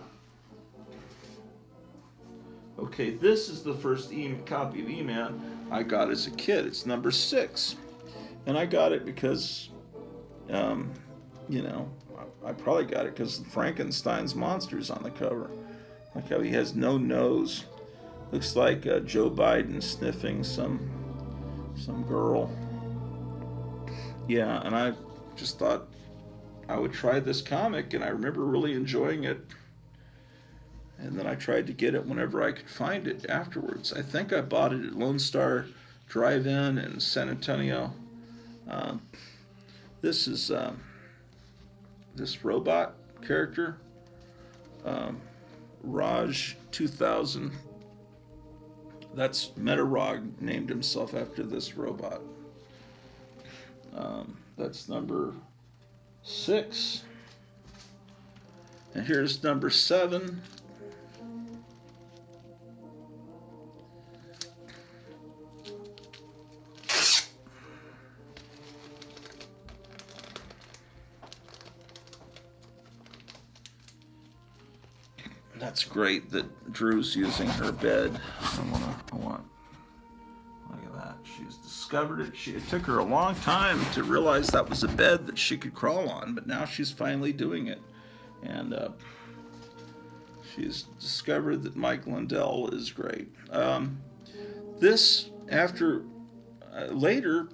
Okay, this is the first copy of E-Man I got as a kid. It's number 6, and I got it because, you know, I probably got it because Frankenstein's monster's on the cover. Like how he has no nose. Looks like Joe Biden sniffing some girl. Yeah, and I just thought I would try this comic, and I remember really enjoying it. And then I tried to get it whenever I could find it afterwards. I think I bought it at Lone Star Drive-In in San Antonio. This is this robot character, Raj 2000. That's Metarog named himself after this robot. That's number 6. And here's number 7. That's great that Drew's using her bed. I want. Look at that. She's discovered it. It took her a long time to realize that was a bed that she could crawl on, but now she's finally doing it. And she's discovered that Mike Lindell is great. This, after, later,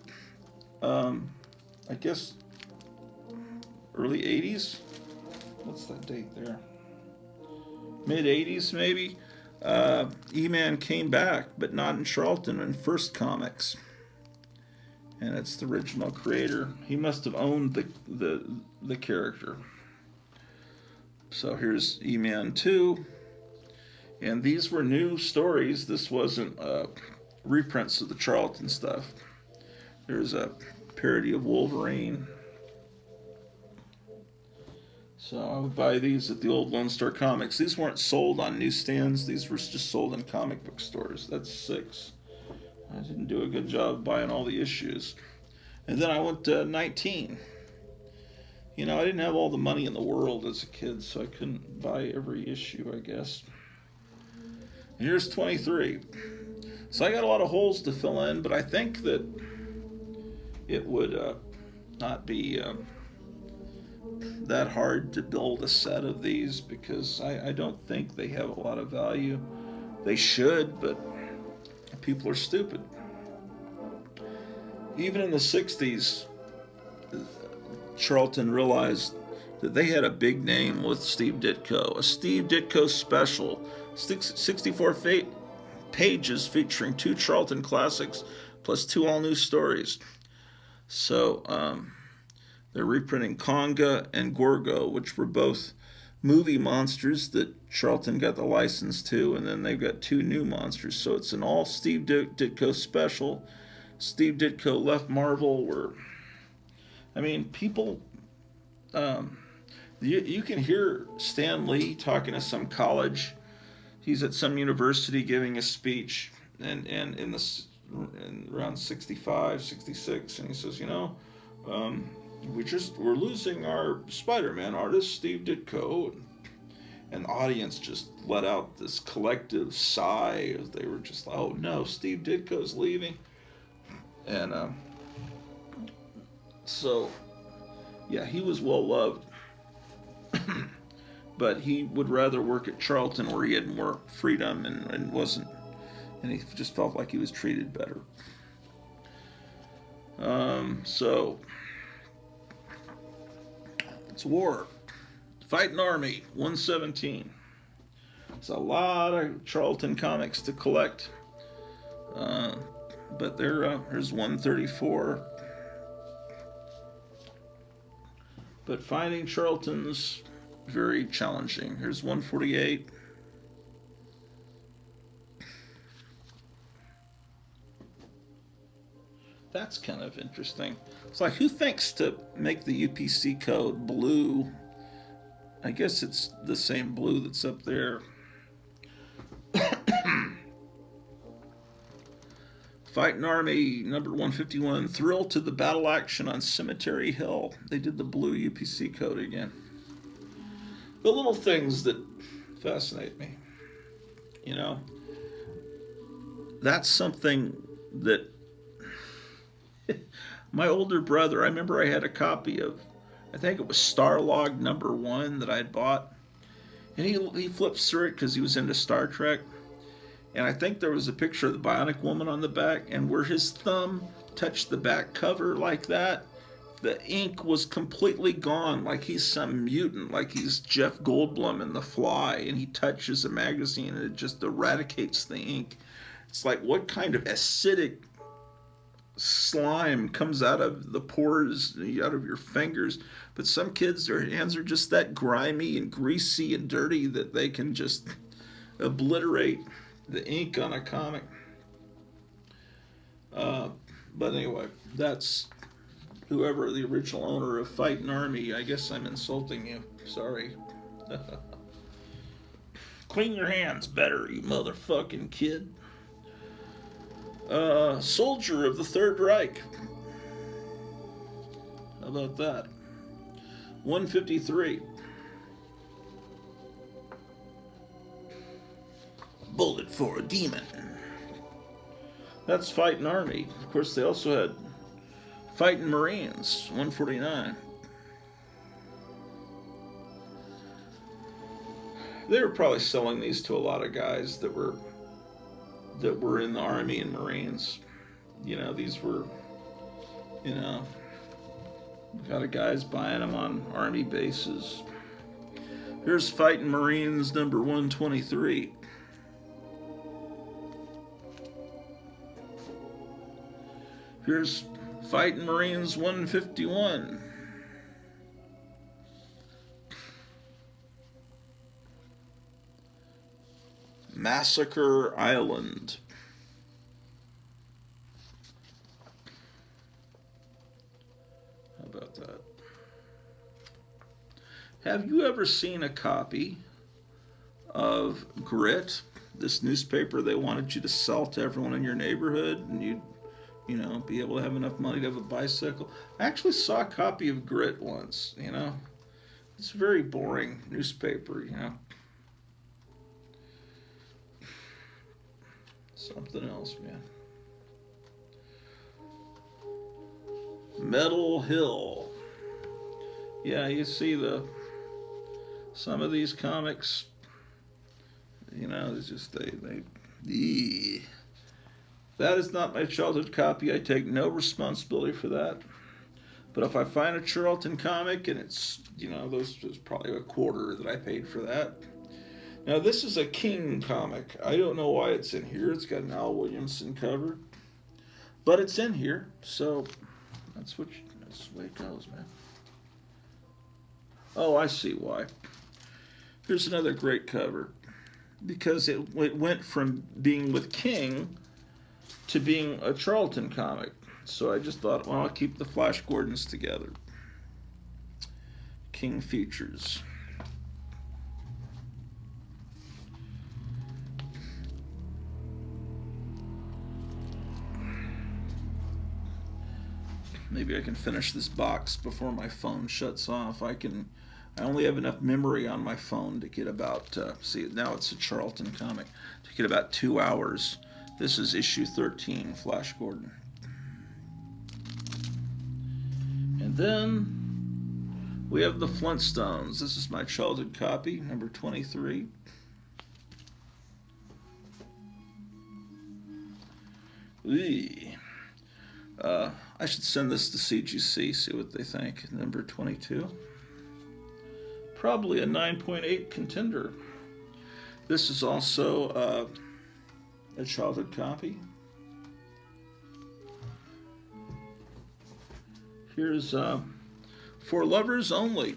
I guess, early 80s? What's that date there? Mid-80s, maybe? E-Man came back, but not in Charlton, in First Comics. And it's the original creator. He must have owned the character. So here's E-Man 2. And these were new stories. This wasn't reprints of the Charlton stuff. There's a parody of Wolverine. So I would buy these at the old Lone Star Comics. These weren't sold on newsstands. These were just sold in comic book stores. That's 6. I didn't do a good job buying all the issues. And then I went to 19. You know, I didn't have all the money in the world as a kid, so I couldn't buy every issue, I guess. And here's 23. So I got a lot of holes to fill in, but I think that it would not be that hard to build a set of these, because I don't think they have a lot of value. They should, but people are stupid. Even in the 60s, Charlton realized that they had a big name with Steve Ditko. A Steve Ditko special, 64 pages featuring 2 Charlton classics plus 2 all-new stories. So they're reprinting Conga and Gorgo, which were both movie monsters that Charlton got the license to, and then they've got 2 new monsters. So it's an all Steve Ditko special. Steve Ditko left Marvel where, I mean, people, you can hear Stan Lee talking to some college. He's at some university giving a speech, and in around 65, 66, and he says, we're losing our Spider-Man artist, Steve Ditko. And the audience just let out this collective sigh as they were just like, oh no, Steve Ditko's leaving. And so, yeah, he was well loved. But he would rather work at Charlton where he had more freedom and he just felt like he was treated better. So, it's war. Fighting Army, 117. It's a lot of Charlton comics to collect. But there's 134. But finding Charlton's very challenging. Here's 148. That's kind of interesting. It's like, who thinks to make the UPC code blue? I guess it's the same blue that's up there. Fighting Army, number 151. Thrill to the battle action on Cemetery Hill. They did the blue UPC code again. The little things that fascinate me. That's something that my older brother, I remember I had a copy of, I think it was Starlog number 1 that I had bought. And he flips through it because he was into Star Trek. And I think there was a picture of the Bionic Woman on the back, and where his thumb touched the back cover like that, the ink was completely gone, like he's some mutant, like he's Jeff Goldblum in The Fly, and he touches a magazine and it just eradicates the ink. It's like, what kind of acidic slime comes out of the pores, out of your fingers? But some kids, their hands are just that grimy and greasy and dirty that they can just obliterate the ink on a comic. But anyway, that's whoever the original owner of Fighting Army. I guess I'm insulting you. Sorry. Clean your hands better, you motherfucking kid. Soldier of the Third Reich. How about that? 153. Bullet for a Demon. That's Fighting Army. Of course, they also had Fighting Marines, 149. They were probably selling these to a lot of guys that were in the Army and Marines. These were, a lot of guys buying them on Army bases. Here's Fighting Marines number 123. Here's Fighting Marines 151. Massacre Island. How about that? Have you ever seen a copy of Grit, this newspaper they wanted you to sell to everyone in your neighborhood, and you'd be able to have enough money to have a bicycle? I actually saw a copy of Grit once, It's a very boring newspaper, Something else, man. Metal Hill. Yeah, you see some of these comics, it's just they that is not my childhood copy. I take no responsibility for that. But if I find a Charlton comic and it's, there's probably a quarter that I paid for that. Now, this is a King comic. I don't know why it's in here. It's got an Al Williamson cover. But it's in here, so that's the way it goes, man. Oh, I see why. Here's another great cover. Because it went from being with King to being a Charlton comic. So I just thought, well, I'll keep the Flash Gordons together. King features. Maybe I can finish this box before my phone shuts off. I only have enough memory on my phone to get about, see, now it's a Charlton comic, to get about 2 hours. This is issue 13, Flash Gordon. And then we have the Flintstones. This is my childhood copy, number 23. I should send this to CGC, see what they think. Number 22. Probably a 9.8 contender. This is also a childhood copy. Here's For Lovers Only.